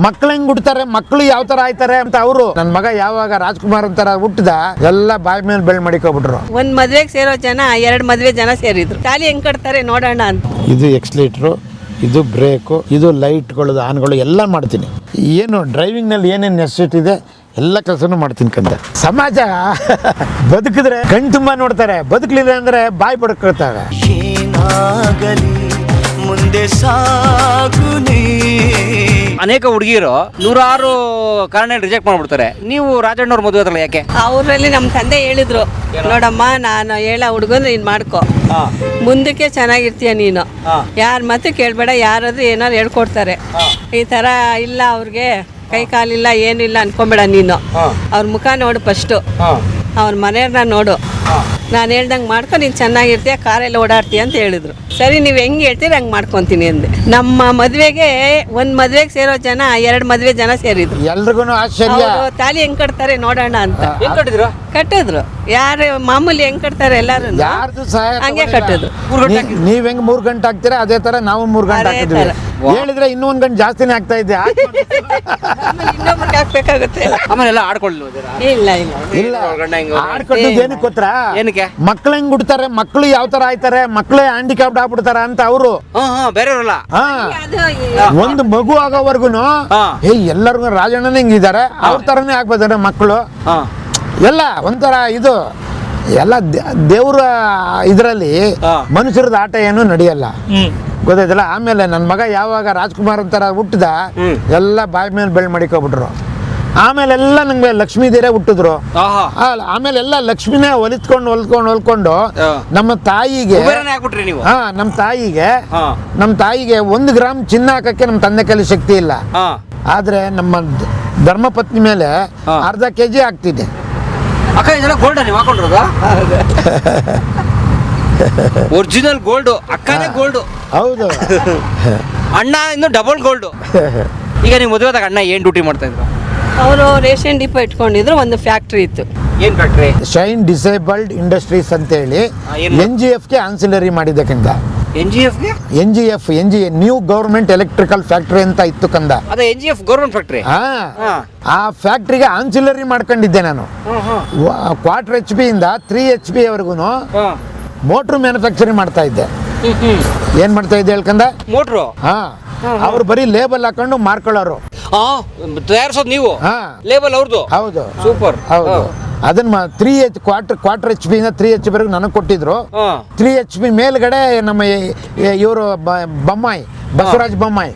ಮಕ್ಳು ಹೆಂಗ್ ಹುಡ್ತಾರೆ, ಮಕ್ಳು ಯಾವ ತರ ಆಯ್ತಾರೆ ಅಂತ ಅವರು. ನನ್ ಮಗ ಯಾವಾಗ ರಾಜ್ಕುಮಾರ್ ಅಂತಾರ ಹುಟ್ಟಿದ ಎಲ್ಲ ಬಾಯಿ ಮೇಲೆ ಬೆಳ್ ಮಾಡಿಕೊಬಿಟ್ರು. ಒಂದ್ ಮದ್ವೆಗೆ ಸೇರೋ ಜನ 2 ಮದ್ವೆ ಜನ ಸೇರಿದ್ರು. ತಾಲಿ ಹೆಂಗ್ ಕಟ್ತಾರೆ ನೋಡೋಣ ಅಂತ. ಇದು ಎಕ್ಸ್ಲೇಟ್ರು, ಇದು ಬ್ರೇಕು, ಇದು ಲೈಟ್ಗಳು, ಆನ್ಗಳು ಎಲ್ಲ ಮಾಡ್ತೀನಿ. ಏನು ಡ್ರೈವಿಂಗ್ ನಲ್ಲಿ ಏನೇನು ನೆಸೆಸಿಟಿ ಇದೆ ಎಲ್ಲ ಕೆಲಸನೂ ಮಾಡ್ತೀನಿ ಕಂದ. ಸಮಾಜ ಬದುಕಿದ್ರೆ ಕಣ್ ತುಂಬಾ ನೋಡ್ತಾರೆ, ಬದುಕಲಿಲ್ಲ ಅಂದ್ರೆ ಬಾಯಿ ಬಡ್ಕೊಳ್ತಾರೆ. ಮುಂದೆ ಸಾಗುನಿ. ಅನೇಕ ಹುಡುಗಿರು 106 ಕಾರಣ ರಿಜೆಕ್ಟ್ ಮಾಡ್ಬಿಡ್ತಾರೆ. ನೀವು ರಾಜಣ್ಣವ್ರ ಮದುವೆ ಆದ್ರಲ್ಲ ಯಾಕೆ? ಅವರಲ್ಲಿ ನಮ್ಮ ತಂದೆ ಹೇಳಿದ್ರು, ನೋಡಮ್ಮ ನಾನು ಹೇಳ ಹುಡುಗನ್ ನೀನ್ ಮಾಡ್ಕೊ, ಮುಂದಕ್ಕೆ ಚೆನ್ನಾಗಿರ್ತೀಯ ನೀನು, ಯಾರ ಮತ್ತೆ ಕೇಳ್ಬೇಡ, ಯಾರಾದ್ರೂ ಏನಾದ್ರು ಹೇಳ್ಕೊಡ್ತಾರೆ. ಈ ತರ ಇಲ್ಲ ಅವ್ರಿಗೆ ಕೈ ಕಾಲಿಲ್ಲ ಏನಿಲ್ಲ ಅನ್ಕೊಂಬೇಡ ನೀನು, ಅವ್ರ ಮುಖ ನೋಡು ಫಸ್ಟು, ಅವ್ರ ಮನೆಯವ್ರನ್ನ ನೋಡು, ನಾನು ಹೇಳ್ದಂಗೆ ಮಾಡ್ಕೊ, ನೀನು ಚೆನ್ನಾಗಿರ್ತೀಯ, ಕಾರೆಲ್ಲ ಓಡಾಡ್ತೀಯ ಅಂತ ಹೇಳಿದ್ರು. ಸರಿ ನೀವು ಹೆಂಗೆ ಹೇಳ್ತೀರಿ ಹಂಗೆ ಮಾಡ್ಕೊತೀನಿ ಅಂದೆ. ನಮ್ಮ ಮದುವೆಗೆ ಒಂದು ಮದುವೆಗೆ ಸೇರೋ ಜನ 2 ಮದುವೆ ಜನ ಸೇರಿದ್ರು. ಎಲ್ರಿಗೂ ಆಶ್ಚರ್ಯ, ತಾಲಿ ಹೆಂಗ್ ಕಟ್ತಾರೆ ನೋಡೋಣ ಅಂತ. ಹೆಂಗ್ ಕಟ್ಟಿದ್ರು? ಕಟ್ಟಿದ್ರು. ಯಾರು ಮಾಮೂಲಿ ಹೆಂಗ್ ಕಟ್ತಾರೆ ಎಲ್ಲಾರು ಯಾರ್ದು ಸಹಾಯ ಹಂಗೆ ಕಟ್ಟಿದ್ರು. ನೀವ್ ಹೆಂಗ್ 3 ಗಂಟೆ ಹಾಕ್ತೀರಾ ಅದೇ ತರ ನಾವು 3 ಗಂಟೆ ಹಾಕಿದ್ವಿ. ಹೇಳಿದ್ರೆ ಇನ್ನೂ 1 ಗಂಟೆ ಜಾಸ್ತಿನೇ ಆಗ್ತಾ ಇದ್ದೆ. ಇನ್ನೊಬ್ರಿಗೆ ಹಾಕ್ಬೇಕಾಗುತ್ತೆ. ಆಮೇಲೆ ಎಲ್ಲ ಆಡ್ಕೊಳ್ಳಿ. ಇಲ್ಲ ಇಲ್ಲ ಇಲ್ಲ ಆಡ್ಕೊಟ್ಟಿದ್ದು ಏನಕ್ಕೆ ಗೊತ್ತಾ? ಏನಕ್ಕೆ? ಮಕ್ಳು ಹೆಂಗ್ ಹುಡ್ತಾರೆ, ಮಕ್ಳು ಯಾವ ತರ ಆಯ್ತಾರೆ, ಮಕ್ಳು ಹ್ಯಾಂಡಿಕ್ಯಾಪ್ಡ್ ಆಗ್ಬಿಡ್ತಾರ ಅಂತ ಅವರು. ಬೇರೆಯವ್ರಲ್ಲ. ಒಂದು ಮಗು ಆಗೋವರ್ಗುನು ಎಲ್ಲರಿಗೂ ರಾಜಣ್ಣನ ಹೆಂಗಿದ್ದಾರೆ ಅವ್ರ ತರನೇ ಆಗ್ಬೋದಾರೆ ಮಕ್ಕಳು ಎಲ್ಲ. ಒಂಥರ ಇದು ಎಲ್ಲ ದೇವ್ರ ಇದ್ರಲ್ಲಿ ಮನುಷ್ಯರದ ಆಟ ಏನು ನಡೆಯಲ್ಲ, ಗೊತ್ತಾಯ್ತಲ್ಲ. ಆಮೇಲೆ ನನ್ನ ಮಗ ಯಾವಾಗ ರಾಜ್ಕುಮಾರ್ ಅಂತಾರ ಹುಟ್ಟಿದ ಎಲ್ಲ ಬಾಯಿ ಮೇಲೆ ಬೆಳ್ ಮಾಡಿಕೊಬಿಟ್ರು. ಆಮೇಲೆ ಎಲ್ಲ ನಂಗೆ ಲಕ್ಷ್ಮೀ ದೇರೆ ಹುಟ್ಟಿದ್ರು. ಆಮೇಲೆ ಎಲ್ಲ ಲಕ್ಷ್ಮಿನೇ ಹೊಲ್ಕೊಂಡು ನಮ್ಮ ತಾಯಿಗೆ ನಮ್ಮ ತಾಯಿಗೆ 1 ಗ್ರಾಮ್ ಚಿನ್ನ ಹಾಕಕ್ಕೆ ನಮ್ಮ ತಂದೆ ಕೈಲಿ ಶಕ್ತಿ ಇಲ್ಲ. ಆದ್ರೆ ನಮ್ಮ ಧರ್ಮಪತ್ನಿ ಮೇಲೆ ಅರ್ಧ kg ಆಗ್ತಿದೆ. ಒರಿಜಿನಲ್ ಗೋಲ್ಡ್, ಅಕ್ಕನೇ ಗೋಲ್ಡ್. ಹೌದು. ಅಣ್ಣ ಇನ್ನು ಡಬಲ್ ಗೋಲ್ಡ್. ಈಗ ನೀವು ಮದುವೆದಾಗ ಅಣ್ಣ ಏನ್ ಡ್ಯೂಟಿ ಮಾಡ್ತಾ ಇದ್ರು? ಅವರು ರೇಷನ್ ಡಿಪೋ ಇಟ್ಕೊಂಡಿದ್ರು. ಒಂದು ಫ್ಯಾಕ್ಟ್ರಿ ಇತ್ತು. ಏನ್ ಫ್ಯಾಕ್ಟ್ರಿ? ಶೈನ್ ಡಿಸೇಬಲ್ಡ್ ಇಂಡಸ್ಟ್ರೀಸ್ ಅಂತ ಹೇಳಿ NGF ಗೆ ಆನ್ಸಿಲರಿ ಮಾಡಿದೆ ಕಂದ. NGF new government electrical factory ಅಂತ ಇತ್ತು ಕಂದ. ಅದೇ NGF ಗವರ್ಮೆಂಟ್ ಫ್ಯಾಕ್ಟ್ರಿ. ಆ ಫ್ಯಾಕ್ಟ್ರಿಗೆ ಆನ್ಸಿಲರಿ ಮಾಡ್ಕೊಂಡಿದ್ದೆ ನಾನು. 1/4 HP ಇಂದ 3 HP ವರೆಗೂ ಮೋಟ್ರು ಮ್ಯಾನುಫ್ಯಾಕ್ಚರಿಂಗ್ ಮಾಡ್ತಾ ಇದ್ದೆ. ಏನ್ ಮಾಡ್ತಾ ಇದ್ದೆ ಹೇಳ್ಕಂದ? ಮೋಟ್ರು. ಅವ್ರು ಬರೀ ಲೇಬಲ್ ಹಾಕೊಂಡು ಮಾರ್ಕೊಳ್ಳೋರು. ತಯಾರಿಸೋದು ನೀವು? ಲೇಬಲ್ ಅವ್ರದ್ದು? ಹೌದು. ಸೂಪರ್. ಹೌದು. ಅದನ್ನ 4 HP ಇಂದ 3 HP ವರೆಗೂ ನನಗೆ ಕೊಟ್ಟಿದ್ರು. 3 HP ಮೇಲ್ಗಡೆ ನಮ್ಮ ಇವರು ಬಸವರಾಜ್ ಬೊಮ್ಮಾಯಿ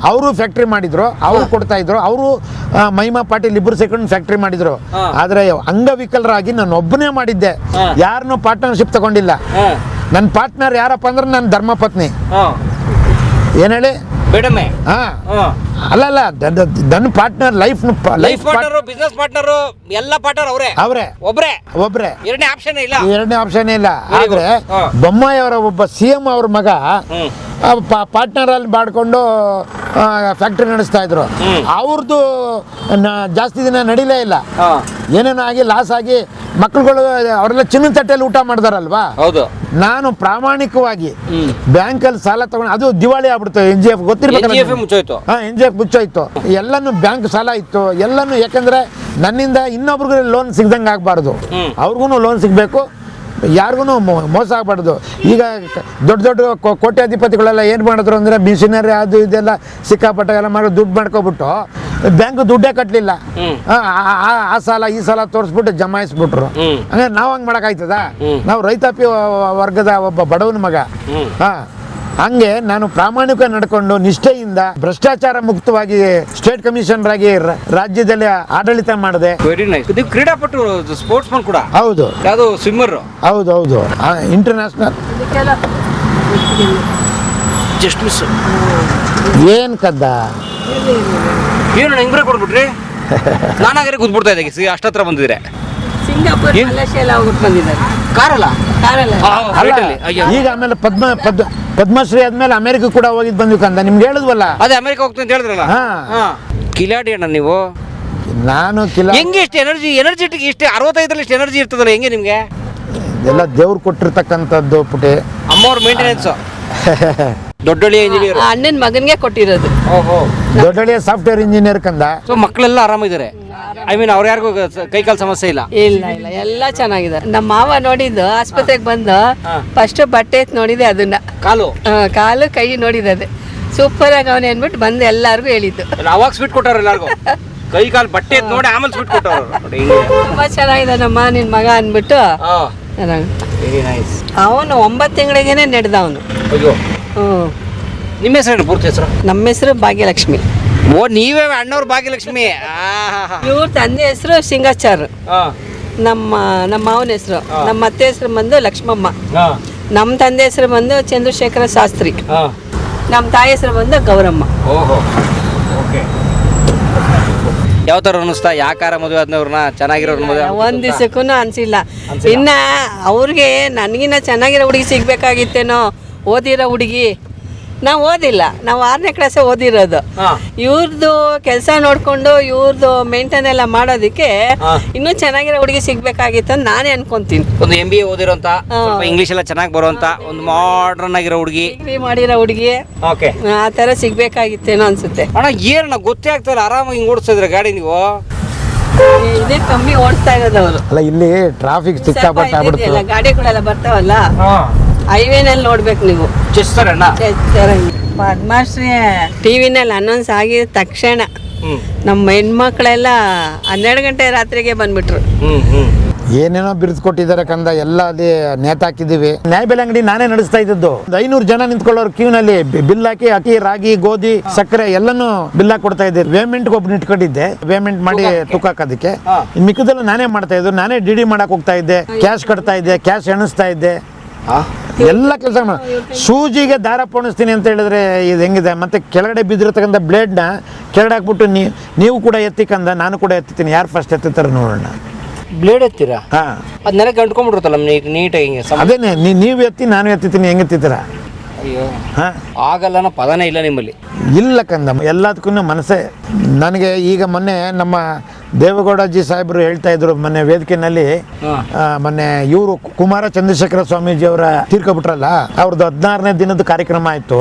ಅವರು ಫ್ಯಾಕ್ಟ್ರಿ ಮಾಡಿದ್ರು, ಅವ್ರು ಕೊಡ್ತಾ ಇದ್ರು. ಅವರು ಮಹಿಮಾ ಪಾಟೀಲ್ ಇಬ್ರು ಸೇರ್ಕೊಂಡು ಫ್ಯಾಕ್ಟ್ರಿ ಮಾಡಿದ್ರು. ಆದ್ರೆ ಅಂಗವಿಕಲರಾಗಿ ನಾನು ಒಬ್ಬನೇ ಮಾಡಿದ್ದೆ, ಯಾರನ್ನೂ ಪಾರ್ಟ್ನರ್ಶಿಪ್ ತಗೊಂಡಿಲ್ಲ. ನನ್ನ ಪಾರ್ಟ್ನರ್ ಯಾರಪ್ಪ ಅಂದ್ರೆ ನನ್ನ ಧರ್ಮಪತ್ನಿ. ಏನ್ ಹೇಳಿ? ಅಲ್ಲ ನನ್ನ partner life partner, business partner, ಎಲ್ಲ ಪಾರ್ಟ್ನರ್ ಅವರೇ. ಒಬ್ರೆ. ಎರಡನೇ ಆಪ್ಷನ್ ಇಲ್ಲ. ಆದ್ರೆ ಬೊಮ್ಮಾಯಿ ಅವರ ಒಬ್ಬ CM ಅವ್ರ ಮಗ ಪಾರ್ಟ್ನರ್ ಅಲ್ಲಿ ಮಾಡ್ಕೊಂಡು ಫ್ಯಾಕ್ಟ್ರಿ ನಡೆಸ್ತಾ ಇದ್ರು. ಅವ್ರದ್ದು ಜಾಸ್ತಿ ದಿನ ನಡೀಲೇ ಇಲ್ಲ. ಏನೇನೋ ಆಗಿ ಲಾಸ್ ಆಗಿ ಮಕ್ಳುಗಳು ಅವರೆಲ್ಲ ಚಿನ್ನ ತಟ್ಟೆಯಲ್ಲಿ ಊಟ ಮಾಡ್ದಾರಲ್ವಾ. ನಾನು ಪ್ರಾಮಾಣಿಕವಾಗಿ ಬ್ಯಾಂಕಲ್ಲಿ ಸಾಲ ತಗೊಂಡು, ಅದು ದಿವಾಳಿ ಆಗ್ಬಿಡ್ತು. NGF ಗೊತ್ತಿರ್ಬೇಕು. NGF ಮುಚ್ಚೋಯ್ತು. ಎಲ್ಲಾನು ಬ್ಯಾಂಕ್ ಸಾಲ ಇತ್ತು ಎಲ್ಲಾನು. ಯಾಕಂದ್ರೆ ನನ್ನಿಂದ ಇನ್ನೊಬ್ರಿಗೆ ಲೋನ್ ಸಿಗ್ದಂಗೆ ಆಗ್ಬಾರ್ದು, ಅವ್ರಿಗೂ ಲೋನ್ ಸಿಗ್ಬೇಕು, ಯಾರಿಗೂ ಮೋಸ ಆಗಬಾರ್ದು. ಈಗ ದೊಡ್ಡ ಕೋಟ್ಯಾಧಿಪತಿಗಳೆಲ್ಲ ಏನು ಮಾಡಿದ್ರು ಅಂದರೆ ಮಿಷನರಿ ಅದು ಇದೆಲ್ಲ ಸಿಕ್ಕಾಪಟ್ಟ ಎಲ್ಲ ಮಾಡಿ ದುಡ್ಡು ಮಾಡ್ಕೊಬಿಟ್ಟು ಬ್ಯಾಂಕ್ ದುಡ್ಡೇ ಕಟ್ಟಲಿಲ್ಲ. ಆ ಸಾಲ ಈ ಸಾಲ ತೋರಿಸ್ಬಿಟ್ಟು ಜಮಾಯಿಸ್ಬಿಟ್ರು. ಹಂಗೆ ನಾವು ಹಂಗೆ ಮಾಡೋಕ್ಕಾಯ್ತದ? ನಾವು ರೈತಾಪಿ ವರ್ಗದ ಒಬ್ಬ ಬಡವನ ಮಗ. ಹಂಗೆ ನಾನು ಪ್ರಾಮಾಣಿಕ ನಡ್ಕೊಂಡು ನಿಷ್ಠೆಯಿಂದ ಭ್ರಷ್ಟಾಚಾರ ಮುಕ್ತವಾಗಿ ಸ್ಟೇಟ್ ಕಮಿಷನರ್ ಆಗಿ ರಾಜ್ಯದಲ್ಲಿ ಆಡಳಿತ ಮಾಡಿದೆ. Very nice. ನೀವು ಕ್ರೀಡಾಪಟು, ಸ್ಪೋರ್ಟ್ಸ್ ಮನ್ ಕೂಡ? ಹೌದು. ಯಾವುದು ಸ್ವಿಮ್ಮರ್? ಹೌದು. ಇಂಟರ್ನ್ಯಾಷನಲ್. Just miss. ಏನ್ ಕದ್ದ? ಏನು ಹಿಂಗ್ರೆ ಕೊಡ್ಬಿಟ್ರಿ? ನಾನಾಗರೆ ಕೂತ್ಬಿಡ್ತಾ ಇದ್ದೆ ಅಷ್ಟತ್ರ ಬಂದಿದ್ರೆ. ಸಿಂಗಾಪುರ್, ಮಲೇಷಿಯಾ ಎಲ್ಲ ಹೋಗ್ಬಿಟ್ಟು ಬಂದಿದ್ದಾರೆ. ಕಾರಲ್ಲ. ಈಗ ಆಮೇಲೆ ಪದ್ಮಶ್ರೀ ಆದ್ಮೇಲೆ ಅಮೆರಿಕ ಕೂಡ ಹೋಗಿದ್ ಬಂದ್ವಿ ಕಂದ. ನಿಮ್ಗೆ ಹೇಳಿದ್ವಲ್ಲ, ಅದೇ ಅಮೆರಿಕ ಹೋಗ್ತೀನಿ ಅಂತ ಹೇಳಿದ್ರಲ್ಲ. ಕಿಲಾಡಿ ಅಣ್ಣ ನೀವು. ನಾನು ಹೆಂಗೆ ಇಷ್ಟು ಎನರ್ಜೆಟಿಕ್ ಇಷ್ಟು 65ರಲ್ಲಿ ಇಷ್ಟು ಎನರ್ಜಿ ಇರ್ತದಲ್ಲ, ಹೆಂಗೆ ನಿಮ್ಗೆ? ಎಲ್ಲ ದೇವ್ರು ಕೊಟ್ಟಿರ್ತಕ್ಕಂಥದ್ದು ಪುಟೆ. ಅಮ್ಮವ್ರ ಮೇಂಟೆನೆನ್ಸ್. ದೊಡ್ಡಳ್ಳಿ ಇಂಜಿನಿಯರ್. ಅಣ್ಣನ ಮಗನಿಗೆ ಕೊಟ್ಟಿರೋದು. ಓಹೋ. ದೊಡ್ಡಳ್ಳಿಯ ಸಾಫ್ಟ್ವೇರ್ ಇಂಜಿನಿಯರ್ ಕಂದ. ಸೊ ಮಕ್ಕಳೆಲ್ಲ ಆರಾಮಿದ್ದಾರೆ. ಐ ಮೀನ್ ಅವ್ರು ಯಾರಿಗೂ ಕೈಕಾಲು ಸಮಸ್ಯೆ ಇಲ್ಲ. ಇಲ್ಲ ಎಲ್ಲ ಚೆನ್ನಾಗಿದೆ. ನಮ್ಮ ಮಾವ ನೋಡಿದ್ದು ಆಸ್ಪತ್ರೆಗೆ ಬಂದು ಫಸ್ಟ್ ಬಟ್ಟೆ ಎತ್ತಿ ನೋಡಿದೆ ಅದನ್ನ, ಕಾಲು ಕೈ ನೋಡಿದೆ ಸೂಪರ್ ಆಗಿ ಅವನೇ ಅಂದ್ಬಿಟ್ಟು ಬಂದು ಎಲ್ಲಾರ್ಗು ಹೇಳಿದ್ದು. ಅವಾಗ ಸ್ವೀಟ್ ಕೊಟ್ಟವ್ರು ಎಲ್ಲಾರ್ಗು, ಕೈ ಕಾಲು ಬಟ್ಟೆ ಎತ್ತಿ ನೋಡಿ ಆಮೇಲೆ ಸ್ವೀಟ್ ಕೊಟ್ಟವ್ರು. ತುಂಬಾ ಚೆನ್ನಾಗಿದ್ದಾನಮ್ಮ ನಿನ್ ಮಗ ಅಂದ್ಬಿಟ್ಟು. ಅವನು 9 ತಿಂಗಳಿಗೇನೆ ನಡೆದವನು. ನಿಮ್ಮ ಹೆಸರು ಪೂರ್ತಿ ಹೆಸರು? ನಮ್ಮ ಹೆಸರು ಭಾಗ್ಯಲಕ್ಷ್ಮಿ. ಓ ನೀವೇ ಅಣ್ಣವ್ರ ಭಾಗ್ಯಲಕ್ಷ್ಮಿ. ಇವ್ರ ತಂದೆ ಹೆಸರು ಸಿಂಗಾಚಾರ್. ನಮ್ಮ ಮಾವನ ಹೆಸರು. ನಮ್ಮ ಅತ್ತೆ ಹೆಸರು ಬಂದು ಲಕ್ಷ್ಮಮ್ಮ. ನಮ್ಮ ತಂದೆ ಹೆಸರು ಬಂದು ಚಂದ್ರಶೇಖರ ಶಾಸ್ತ್ರಿ. ನಮ್ಮ ತಾಯಿ ಹೆಸರು ಬಂದು ಗೌರಮ್ಮ. ಯಾವ ತರ ಅನಿಸ್ತಾ? ಯಾಕಾರ ಮದುವೆ ಆದ್ನವ್ರನ್ನ ಚೆನ್ನಾಗಿರೋರ್ ಮದುವೆ? ಒಂದ್ ದಿವಸಕ್ಕೂ ಅನ್ಸಿಲ್ಲ. ಇನ್ನ ಅವ್ರಿಗೆ ನನಗಿನ್ನ ಚೆನ್ನಾಗಿರೋ ಹುಡುಗಿ ಸಿಗ್ಬೇಕಾಗಿತ್ತೇನೋ, ಓದಿರೋ ಹುಡುಗಿ. ನಾವು ಓದಿಲ್ಲ, ನಾವು 6ನೇ ಕ್ಲಾಸೇ ಓದಿರೋದು. ಇವ್ರದ್ದು ಕೆಲಸ ನೋಡ್ಕೊಂಡು ಇವ್ರದ್ದು ಮೇಂಟೈನ್ ಎಲ್ಲ ಮಾಡೋದಕ್ಕೆ ಇನ್ನೂ ಚೆನ್ನಾಗಿರೋ ಹುಡುಗಿ ಸಿಗ್ಬೇಕಾಗಿತ್ತು ಅಂತ ನಾನೇ ಅನ್ಕೊಂತೀನಿ. ಒಂದು MBA ಓದಿರೋಂತ, ಇಂಗ್ಲಿಷ್ ಎಲ್ಲ ಚೆನ್ನಾಗಿ ಬರುವಂತ ಒಂದು ಮಾಡರ್ನ್ ಆಗಿರೋ ಹುಡುಗಿ, ಡಿಗ್ರಿ ಮಾಡಿರೋ ಹುಡುಗಿ ಆ ತರ ಸಿಗ್ಬೇಕಾಗಿತ್ತೇನೋ ಅನ್ಸುತ್ತೆ. ಅಣ್ಣ ಏನಣ್ಣ ಗೊತ್ತೇ ಆಗ್ತಾ ಇಲ್ಲ, ಆರಾಮಾಗಿ ಹಿಂಗ್ ಓಡಿಸ್ತಾ ಇದ್ರೆ ಗಾಡಿ ನೀವು? ಇದೇ ಕಮ್ಮಿ ಓಡಿಸ್ತಾ ಇರೋದು ಅವರು. ಅಲ್ಲ ಇಲ್ಲಿ ಟ್ರಾಫಿಕ್ ಸಿಕ್ಕಾಪಟ್ಟೆ ಆಗ್ಬಿಡ್ತು. ಗಾಡಿಗಳೆಲ್ಲ ಬರ್ತಾವಲ್ಲ, ಹೈವೇನಲ್ಲಿ ನೋಡ್ಬೇಕು ನೀವು. ಪದ್ಮಾಶ್ರೀ ಟಿವಿನಲ್ಲಿ ಅನೌನ್ಸ್ ಆಗಿದ ತಕ್ಷಣ ನಮ್ಮ ಹೆಣ್ಮಕ್ಳೆಲ್ಲ 12 ಗಂಟೆ ರಾತ್ರಿಗೆ ಬಂದ್ಬಿಟ್ರು. ಏನೇನೋ ಬಿರ್ದು ಕೊಟ್ಟಿದ್ದಾರೆ ಕಂದ, ಎಲ್ಲ ಅಲ್ಲಿ ನೇತಾಕಿದ್ದೀವಿ. ನ್ಯಾಯಬೆಲೆ ಅಂಗಡಿ ನಾನೇ ನಡೆಸ್ತಾ ಇದ್ದದ್ದು. 500 ಜನ ನಿಂತ್ಕೊಳ್ಳೋರು ಕ್ಯೂನಲ್ಲಿ ಬಿಲ್ ಹಾಕಿ ಅಕ್ಕಿ, ರಾಗಿ, ಗೋಧಿ, ಸಕ್ಕರೆ ಎಲ್ಲನೂ ಬಿಲ್ ಹಾಕಿ ಕೊಡ್ತಾ ಇದ್ದೆ. ಪೇಮೆಂಟ್ ಒಬ್ಬನ ಇಟ್ಕೊಂಡಿದ್ದೆ, ಪೇಮೆಂಟ್ ಮಾಡಿ ತೂಕ ಹಾಕೋದಕ್ಕೆ. ಮಿಕ್ಕದೆಲ್ಲ ನಾನೇ ಮಾಡ್ತಾ ಇದ್ದು. ನಾನೇ DD ಮಾಡಕ್ ಹೋಗ್ತಾ ಇದ್ದೆ, ಕ್ಯಾಶ್ ಕಟ್ತಾ ಇದ್ದೆ, ಕ್ಯಾಶ್ ಎಣಿಸ್ತಾ ಇದ್ದೆ, ಎಲ್ಲ ಕೆಲಸ. ಸೂಜಿಗೆ ದಾರ ಪೋಣಿಸ್ತೀನಿ ಅಂತ ಹೇಳಿದ್ರೆ ಇದು ಹೆಂಗಿದೆ? ಮತ್ತೆ ಕೆಳಗಡೆ ಬಿದ್ದಿರತಕ್ಕಂಥ ಬ್ಲೇಡ್ನ ಕೆಳಗಡೆ ಹಾಕ್ಬಿಟ್ಟು ನೀವು ಕೂಡ ಎತ್ತಿಕಂದ, ನಾನು ಕೂಡ ಎತ್ತೀನಿ, ಯಾರು ಫಸ್ಟ್ ಎತ್ತುತ್ತಾರೆ ನೋಡೋಣ. ಬ್ಲೇಡ್ ಎತ್ತೀರಾ? ಅದನ್ನೆಲ್ಲ ಗಂಟ್ಕೊಂಡ್ಬಿಡ್ತಲ್ಲ ನೀಟಾಗಿ. ಅದೇನೆ, ನೀವು ಎತ್ತಿ ನಾನು ಎತ್ತಿತೀನಿ, ಹೆಂಗೆ ಎತ್ತಿದ್ದೀರಾ? ಅಯ್ಯೋ ಆಗಲ್ಲ, ಪದನೇ ಇಲ್ಲ ನಿಮ್ಮಲ್ಲಿ. ಇಲ್ಲ ಕಂದ, ಎಲ್ಲದಕ್ಕೂ ಮನಸ್ಸೇ. ನನಗೆ ಈಗ ಮೊನ್ನೆ ನಮ್ಮ ದೇವೇಗೌಡಜಿ ಸಾಹೇಬರು ಹೇಳ್ತಾ ಇದ್ರು, ಮೊನ್ನೆ ವೇದಿಕೆಯಲ್ಲಿ ಮೊನ್ನೆ ಇವರು ಕುಮಾರ ಚಂದ್ರಶೇಖರ ಸ್ವಾಮೀಜಿಯವರ ತೀರ್ಕೊಬಿಟ್ರಲ್ಲ, ಅವ್ರದ್ದು 16ನೇ ದಿನದ ಕಾರ್ಯಕ್ರಮ ಆಯಿತು.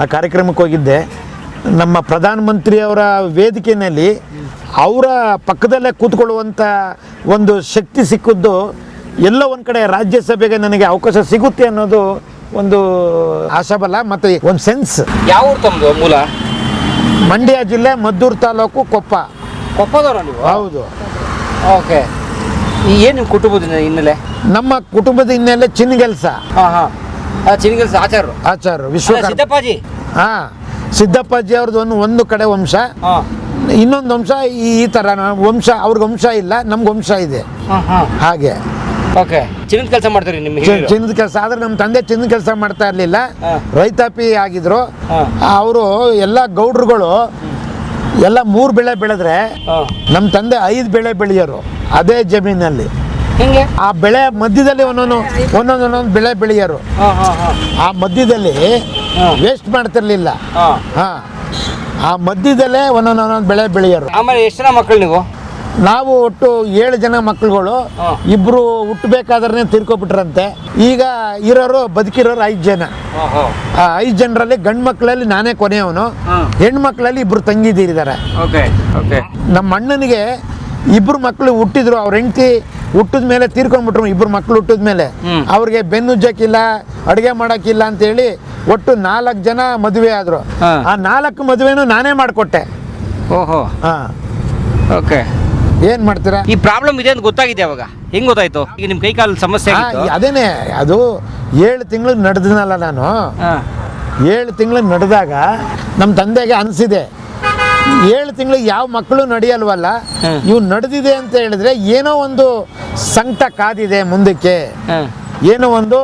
ಆ ಕಾರ್ಯಕ್ರಮಕ್ಕೆ ಹೋಗಿದ್ದೆ. ನಮ್ಮ ಪ್ರಧಾನಮಂತ್ರಿಯವರ ವೇದಿಕೆಯಲ್ಲಿ ಅವರ ಪಕ್ಕದಲ್ಲೇ ಕೂತ್ಕೊಳ್ಳುವಂಥ ಒಂದು ಶಕ್ತಿ ಸಿಕ್ಕಿದ್ದು ಎಲ್ಲೋ ಒಂದು ಕಡೆ ರಾಜ್ಯಸಭೆಗೆ ನನಗೆ ಅವಕಾಶ ಸಿಗುತ್ತೆ ಅನ್ನೋದು ಒಂದು ಆಶಾಬಲ ಮತ್ತು ಒಂದು ಸೆನ್ಸ್. ಯಾವ ಊರು ತಮ್ಮದು ಮೂಲ? ಮಂಡ್ಯ ಜಿಲ್ಲೆ ಮದ್ದೂರು ತಾಲೂಕು ಕೊಪ್ಪದವರ ನೀವು? ಹೌದು. ಓಕೆ. ಏನು ನಿಮ್ಮ ಕುಟುಂಬದ ಹಿನ್ನೆಲೆ? ನಮ್ಮ ಕುಟುಂಬದ ಹಿನ್ನೆಲೆ ಚಿನ್ನಗೆಲ್ಸ. ಚಿನ್ನಗೆಲ್ಸ ಆಚಾರ್ಯ ವಿಶ್ವಕರ್ಮ. ಸಿದ್ದಪ್ಪಾಜಿ. ಸಿದ್ದಪ್ಪಾಜಿ ಅವ್ರದ್ದು ಒಂದು ಕಡೆ ವಂಶ, ಇನ್ನೊಂದು ವಂಶ ಈ ಥರ ವಂಶ. ಅವ್ರಿಗೆ ವಂಶ ಇಲ್ಲ, ನಮ್ಗೆ ವಂಶ ಇದೆ. ಹಾಗೆ. ಓಕೆ. ಚಿನ್ನದ ಕೆಲಸ ಮಾಡ್ತೀರಿ? ನಿಮ್ಮ ಚಿನ್ನದ ಕೆಲಸ. ಆದ್ರೆ ನಮ್ಮ ತಂದೆ ಚಿನ್ನದ ಕೆಲಸ ಮಾಡ್ತಾ ಇರಲಿಲ್ಲ, ರೈತಾಪಿ ಆಗಿದ್ರು. ಅವರು ಎಲ್ಲ ಗೌಡ್ರುಗಳು ಎಲ್ಲ 3 ಬೆಳೆ ಬೆಳೆದ್ರೆ ನಮ್ಮ ತಂದೆ 5 ಬೆಳೆ ಬೆಳೆಯೋರು ಅದೇ ಜಮೀನಲ್ಲಿ. ಆ ಬೆಳೆ ಮಧ್ಯದಲ್ಲಿ ಒಂದೊಂದು ಬೆಳೆ ಬೆಳೆಯೋರು. ಆ ಮಧ್ಯದಲ್ಲಿ ವೇಸ್ಟ್ ಮಾಡ್ತಿರ್ಲಿಲ್ಲ. ಆ ಮಧ್ಯದಲ್ಲೇ ಒಂದೊಂದು ಬೆಳೆ ಬೆಳೆಯೋರು. ಆಮೇಲೆ ಎಷ್ಟು ಜನ ಮಕ್ಕಳು ನೀವು? ನಾವು ಒಟ್ಟು 7 ಜನ ಮಕ್ಕಳುಗಳು. 2 ಹುಟ್ಟಬೇಕಾದ್ರೆ ತೀರ್ಕೊಬಿಟ್ರಂತೆ. ಈಗ ಇರೋರು ಬದುಕಿರೋರು 5 ಜನ. ಆ 5 ಜನರಲ್ಲಿ ಗಂಡು ಮಕ್ಕಳಲ್ಲಿ ನಾನೇ ಕೊನೆಯವನು, ಹೆಣ್ಣು ಮಕ್ಕಳಲ್ಲಿ 2 ತಂಗಿದಿರಿದ್ದಾರೆ. ನಮ್ಮ ಅಣ್ಣನಿಗೆ 2 ಮಕ್ಕಳು ಹುಟ್ಟಿದ್ರು. ಅವ್ರ ಹೆಂಡತಿ ಹುಟ್ಟಿದ ಮೇಲೆ ತೀರ್ಕೊಂಡ್ಬಿಟ್ರು. 2 ಮಕ್ಕಳು ಹುಟ್ಟಿದ ಮೇಲೆ ಅವ್ರಿಗೆ ಬೆನ್ನುಜ್ಜಕ್ಕಿಲ್ಲ, ಅಡುಗೆ ಮಾಡೋಕ್ಕಿಲ್ಲ ಅಂತೇಳಿ ಒಟ್ಟು 4 ಜನ ಮದುವೆ ಆದರು. ಆ 4 ಮದುವೆನೂ ನಾನೇ ಮಾಡಿಕೊಟ್ಟೆ. ಓಕೆ. ಏನ್ ಮಾಡ್ತೀರಾ? ಈ ಪ್ರಾಬ್ಲಮ್ ಇದೆ ಅಂತ ಗೊತ್ತಾಗಿದೆ ಅವಾಗ? ಹೆಂಗ್ ಗೊತ್ತಾಯ್ತು? ಈಗ ನಿಮ್ ಕೈ ಕಾಲು ಸಮಸ್ಯೆ? ಅದೇನೆ, ಅದು 7 ತಿಂಗಳು ನಡೆದನಲ್ಲ ನಾನು. 7 ತಿಂಗಳು ನಡೆದಾಗ ನಮ್ಮ ತಂದೆಗೆ ಅನಿಸಿದೆ, 7 ತಿಂಗಳಿಗೆ ಯಾವ ಮಕ್ಕಳು ನಡೆಯಲ್ವಲ್ಲ, ಇವು ನಡೆದಿದೆ ಅಂತ ಹೇಳಿದ್ರೆ ಏನೋ ಒಂದು ಸಂಕಟ ಕಾದಿದೆ ಮುಂದಕ್ಕೆ, ಏನೋ ಒಂದು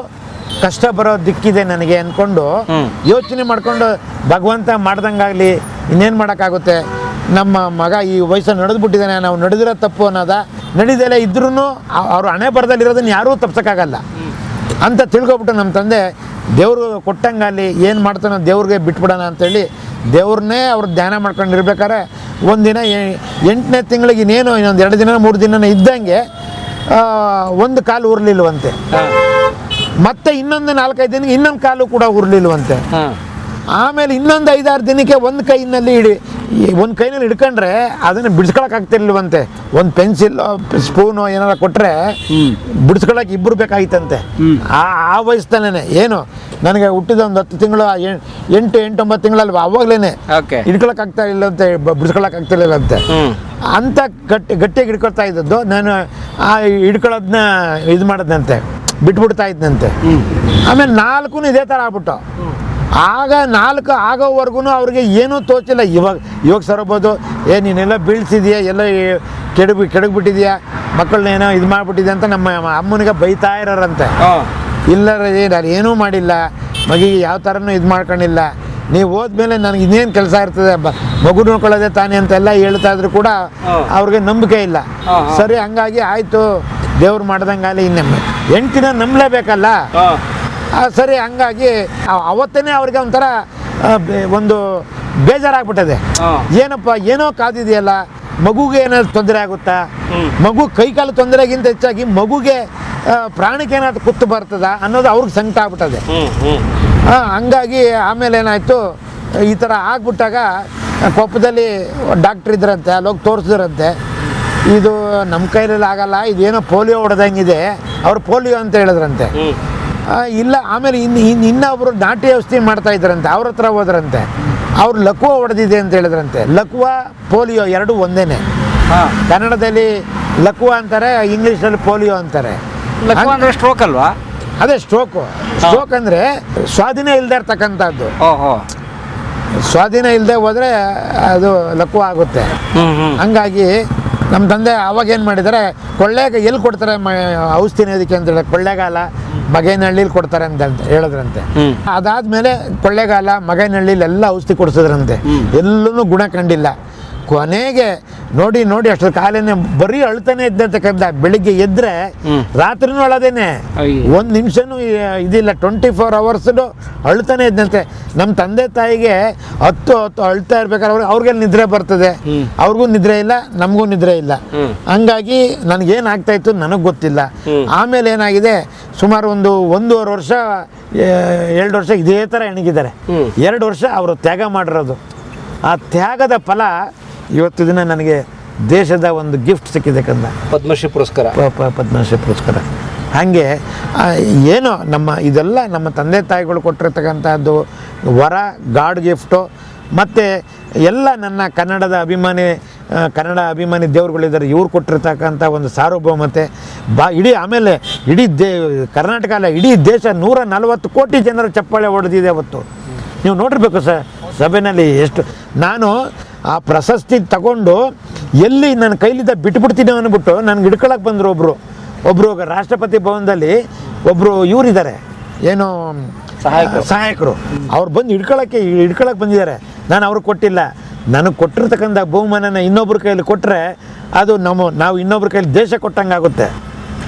ಕಷ್ಟ ಬರೋ ದಿಕ್ಕಿದೆ ನನಗೆ ಅನ್ಕೊಂಡು ಯೋಚನೆ ಮಾಡ್ಕೊಂಡು ಭಗವಂತ ಮಾಡ್ದಂಗಾಗ್ಲಿ, ಇನ್ನೇನು ಮಾಡೋಕ್ಕಾಗುತ್ತೆ, ನಮ್ಮ ಮಗ ಈ ವಯಸ್ಸನ್ನು ನಡೆದ್ಬಿಟ್ಟಿದ್ದಾನೆ, ನಾವು ನಡೆದಿರೋ ತಪ್ಪು ಅನ್ನೋದ, ನಡೀದೆಲ್ಲ ಇದ್ರೂ ಅವ್ರು ಹಣೆ ಬರದಲ್ಲಿರೋದನ್ನ ಯಾರೂ ತಪ್ಸೋಕ್ಕಾಗಲ್ಲ ಅಂತ ತಿಳ್ಕೊಬಿಟ್ಟು ನಮ್ಮ ತಂದೆ ದೇವರು ಕೊಟ್ಟಂಗಲ್ಲಿ ಏನು ಮಾಡ್ತಾನೋ ದೇವ್ರಿಗೆ ಬಿಟ್ಬಿಡೋಣ ಅಂತೇಳಿ ದೇವ್ರನ್ನೇ ಅವ್ರು ಧ್ಯಾನ ಮಾಡ್ಕೊಂಡಿರ್ಬೇಕಾದ್ರೆ ಒಂದಿನ 8ನೇ ತಿಂಗಳಿಗೆ ಇನ್ನೇನು ಇನ್ನೊಂದು 2 ದಿನ 3 ದಿನ ಇದ್ದಂಗೆ ಒಂದು ಕಾಲು ಉರ್ಲಿಲ್ವಂತೆ. ಮತ್ತೆ ಇನ್ನೊಂದು 4-5 ದಿನಕ್ಕೆ ಇನ್ನೊಂದು ಕಾಲು ಕೂಡ ಉರ್ಲಿಲ್ವಂತೆ. ಆಮೇಲೆ ಇನ್ನೊಂದು 5-6 ದಿನಕ್ಕೆ ಒಂದು ಕೈನಲ್ಲಿ ಹಿಡ್ಕೊಂಡ್ರೆ ಅದನ್ನು ಬಿಡಿಸ್ಕೊಳಕ್ಕಾಗ್ತಿರ್ಲಿಲ್ವಂತೆ. ಒಂದು ಪೆನ್ಸಿಲ್ ಸ್ಪೂನು ಏನಾರ ಕೊಟ್ಟರೆ ಬಿಡಿಸ್ಕೊಳಕ್ಕೆ ಇಬ್ಬರು ಬೇಕಾಗಿತ್ತಂತೆ. ಆ ವಯಸ್ಸಲ್ಲೇ ಏನು ನನಗೆ ಹುಟ್ಟಿದ ಒಂದು 10 ತಿಂಗಳು 8-9 ತಿಂಗಳಲ್ವ ಅವಾಗಲೇ ಹಿಡ್ಕೊಳಕ್ಕಾಗ್ತಾ ಇಲ್ಲಂತೆ, ಬಿಡಿಸ್ಕೊಳಕ್ಕಾಗ್ತಿರ್ಲಿಲ್ಲಂತೆ. ಅಂತ ಗಟ್ಟಿಯಾಗಿ ಹಿಡ್ಕೊಳ್ತಾ ಇದ್ದದ್ದು ನಾನು ಆ ಹಿಡ್ಕೊಳ್ಳೋದನ್ನ ಇದು ಮಾಡೋದಂತೆ, ಬಿಟ್ಬಿಡ್ತಾ ಇದ್ದಂತೆ. ಆಮೇಲೆ 4 ಇದೇ ಥರ ಆಗ್ಬಿಟ್ಟು ಆಗ 4 ಆಗೋವರೆಗೂ ಅವ್ರಿಗೆ ಏನೂ ತೋಚಿಲ್ಲ. ಇವಾಗ ಸರಬೋದು, ನೀನೆಲ್ಲ ಬೀಳ್ಸಿದ್ಯಾ, ಎಲ್ಲ ಕೆಡಗ್ಬಿಟ್ಟಿದ್ಯಾ, ಮಕ್ಕಳನ್ನ ಏನೋ ಇದು ಮಾಡಿಬಿಟ್ಟಿದೆ ಅಂತ ನಮ್ಮ ಅಮ್ಮನಿಗೆ ಬೈತಾ ಇರೋರಂತೆ. ಇಲ್ಲ ರೀ, ನಾನು ಏನೂ ಮಾಡಿಲ್ಲ, ಮಗಿಗೆ ಯಾವ ಥರನೂ ಇದು ಮಾಡ್ಕೊಂಡಿಲ್ಲ, ನೀವು ಹೋದ್ಮೇಲೆ ನನಗೆ ಇನ್ನೇನು ಕೆಲಸ ಇರ್ತದೆ, ಮಗು ನೋಡ್ಕೊಳ್ಳೋದೇ ತಾನೇ ಅಂತೆಲ್ಲ ಹೇಳ್ತಾ ಇದ್ರು ಕೂಡ ಅವ್ರಿಗೆ ನಂಬಿಕೆ ಇಲ್ಲ. ಸರಿ, ಹಂಗಾಗಿ ಆಯಿತು, ದೇವ್ರು ಮಾಡ್ದಂಗಾಲಿ ಇನ್ನೊಮ್ಮೆ ಹೆಂಡ್ತಿನ ನಂಬಲೇಬೇಕಲ್ಲ. ಸರಿ, ಹಂಗಾಗಿ ಅವತ್ತೇ ಅವ್ರಿಗೆ ಒಂಥರ ಒಂದು ಬೇಜಾರಾಗ್ಬಿಟ್ಟದೆ. ಏನಪ್ಪ ಏನೋ ಕಾದಿದೆಯಲ್ಲ, ಮಗುಗೆ ಏನಾದ್ರು ತೊಂದರೆ ಆಗುತ್ತಾ, ಮಗು ಕೈಕಾಲು ತೊಂದರೆಗಿಂತ ಹೆಚ್ಚಾಗಿ ಮಗುಗೆ ಪ್ರಾಣಿಗೆ ಏನಾದ್ರು ಕುತ್ತು ಬರ್ತದ ಅನ್ನೋದು ಅವ್ರಿಗೆ ಸಂಕಟ ಆಗ್ಬಿಟ್ಟದೆ. ಹಂಗಾಗಿ ಆಮೇಲೆ ಏನಾಯಿತು, ಈ ಥರ ಆಗ್ಬಿಟ್ಟಾಗ ಕೊಪ್ಪದಲ್ಲಿ ಡಾಕ್ಟ್ರ್ ಇದ್ರಂತೆ, ಅಲ್ಲೋಗಿ ತೋರಿಸಿದ್ರಂತೆ. ಇದು ನಮ್ಮ ಕೈಯಲ್ಲಿ ಆಗಲ್ಲ, ಇದೇನೋ ಪೋಲಿಯೋ ಹೊಡೆದಂಗಿದೆ, ಅವ್ರು ಪೋಲಿಯೋ ಅಂತ ಹೇಳಿದ್ರಂತೆ. ಇಲ್ಲ, ಆಮೇಲೆ ಇನ್ನೊಬ್ರು ನಾಟಿ ಔಷಧಿ ಮಾಡ್ತಾ ಇದ್ರಂತೆ, ಅವ್ರ ಹತ್ರ ಹೋದ್ರಂತೆ. ಅವ್ರು ಲಕ್ವ ಹೊಡೆದಿದೆ ಅಂತ ಹೇಳಿದ್ರಂತೆ. ಲಕ್ವ ಪೋಲಿಯೋ ಎರಡೂ ಒಂದೇನೆ. ಕನ್ನಡದಲ್ಲಿ ಲಕ್ವ ಅಂತಾರೆ, ಇಂಗ್ಲೀಷಲ್ಲಿ ಪೋಲಿಯೋ ಅಂತಾರೆ. ಸ್ಟ್ರೋಕ್ ಅಲ್ವಾ? ಅದೇ ಸ್ಟ್ರೋಕ್ ಅಂದರೆ ಸ್ವಾಧೀನ ಇಲ್ಲದೆ ಇರ್ತಕ್ಕಂಥದ್ದು. ಸ್ವಾಧೀನ ಇಲ್ಲದೆ ಹೋದರೆ ಅದು ಲಕ್ವ ಆಗುತ್ತೆ. ಹಂಗಾಗಿ ನಮ್ಮ ತಂದೆ ಅವಾಗ ಏನು ಮಾಡಿದ್ದಾರೆ, ಎಲ್ಲಿ ಕೊಡ್ತಾರೆ ಔಷಧಿನ ಇದಕ್ಕೆ ಅಂತೇಳಿ ಕೊಳ್ಳೇಗಾಲ ಮಗೇನಹಳ್ಳಿಲಿ ಕೊಡ್ತಾರೆ ಅಂತ ಹೇಳಿದ್ರಂತೆ. ಅದಾದ್ಮೇಲೆ ಕೊಳ್ಳೇಗಾಲ ಮಗೇನಹಳ್ಳಿಲಿ ಎಲ್ಲ ಔಷಧಿ ಕೊಡಿಸಿದ್ರಂತೆ. ಎಲ್ಲೂ ಗುಣ ಕಂಡಿಲ್ಲ. ಕೊನೆಗೆ ನೋಡಿ ಅಷ್ಟರ ಕಾಲೇನೆ ಬರೀ ಅಳ್ತಾನೆ ಇದ್ದಂತೆ ಕಂದ. ಬೆಳಿಗ್ಗೆ ಎದ್ರೆ ರಾತ್ರಿನೂ ಅಳದೇನೆ, 1 ನಿಮಿಷನೂ ಇದಿಲ್ಲ, 24 hours ಅಳ್ತಾನೆ ಇದ್ದಂತೆ. ನಮ್ಮ ತಂದೆ ತಾಯಿಗೆ 10 ಅಳ್ತಾ ಇರ್ಬೇಕಾದ್ರೆ ಅವ್ರಿಗೆ ನಿದ್ರೆ ಬರ್ತದೆ, ಅವ್ರಿಗೂ ನಿದ್ರೆ ಇಲ್ಲ, ನಮಗೂ ನಿದ್ರೆ ಇಲ್ಲ. ಹಂಗಾಗಿ ನನಗೇನಾಗ್ತಾ ಇತ್ತು ನನಗೆ ಗೊತ್ತಿಲ್ಲ. ಆಮೇಲೆ ಏನಾಗಿದೆ, ಸುಮಾರು 1.5 ವರ್ಷ 2 ವರ್ಷ ಇದೇ ಥರ ಎಣಗಿದ್ದಾರೆ. 2 ವರ್ಷ ಅವರು ತ್ಯಾಗ ಮಾಡಿರೋದು. ಆ ತ್ಯಾಗದ ಫಲ ಇವತ್ತು ದಿನ ನನಗೆ ದೇಶದ ಒಂದು ಗಿಫ್ಟ್ ಸಿಕ್ಕಿದೆ ಕಂದ, ಪದ್ಮಶ್ರೀ ಪುರಸ್ಕಾರ. ಪದ್ಮಶ್ರೀ ಪುರಸ್ಕಾರ. ಹಾಗೆ ಏನೋ ಇದೆಲ್ಲ ನಮ್ಮ ತಂದೆ ತಾಯಿಗಳು ಕೊಟ್ಟಿರ್ತಕ್ಕಂಥದ್ದು ವರ, ಗಾಡ್ ಗಿಫ್ಟು. ಮತ್ತು ಎಲ್ಲ ನನ್ನ ಕನ್ನಡ ಅಭಿಮಾನಿ ದೇವ್ರುಗಳಿದ್ದಾರೆ, ಇವ್ರು ಕೊಟ್ಟಿರ್ತಕ್ಕಂಥ ಒಂದು ಸಾರ್ವಭೌಮತೆ ಆಮೇಲೆ ಇಡೀ ಕರ್ನಾಟಕ ಅಲ್ಲ, ಇಡೀ ದೇಶ 140 ಕೋಟಿ ಜನರ ಚಪ್ಪಾಳೆ ಹೊಡೆದಿದೆ ಅವತ್ತು. ನೀವು ನೋಡಿರ್ಬೇಕು ಸಭೆಯಲ್ಲಿ ಎಷ್ಟು. ನಾನು ಆ ಪ್ರಶಸ್ತಿ ತಗೊಂಡು ಎಲ್ಲಿ ನನ್ನ ಕೈಲಿದ್ದ ಬಿಟ್ಬಿಡ್ತೀನಿ ಅಂದ್ಬಿಟ್ಟು ನನಗೆ ಹಿಡ್ಕೊಳಕ್ಕೆ ಬಂದರು ಒಬ್ಬರು ರಾಷ್ಟ್ರಪತಿ ಭವನದಲ್ಲಿ ಒಬ್ಬರು ಇವರಿದ್ದಾರೆ, ಏನು ಸಹಾಯಕರು. ಅವ್ರು ಬಂದು ಹಿಡ್ಕೊಳಕ್ಕೆ ಬಂದಿದ್ದಾರೆ. ನಾನು ಅವ್ರಿಗೆ ಕೊಟ್ಟಿಲ್ಲ. ನನಗೆ ಕೊಟ್ಟಿರ್ತಕ್ಕಂಥ ಬಹುಮಾನನ ಇನ್ನೊಬ್ರ ಕೈಯಲ್ಲಿ ಕೊಟ್ಟರೆ ಅದು ನಾವು ಇನ್ನೊಬ್ರ ಕೈಯಲ್ಲಿ ದೇಶ ಕೊಟ್ಟಂಗಾಗುತ್ತೆ.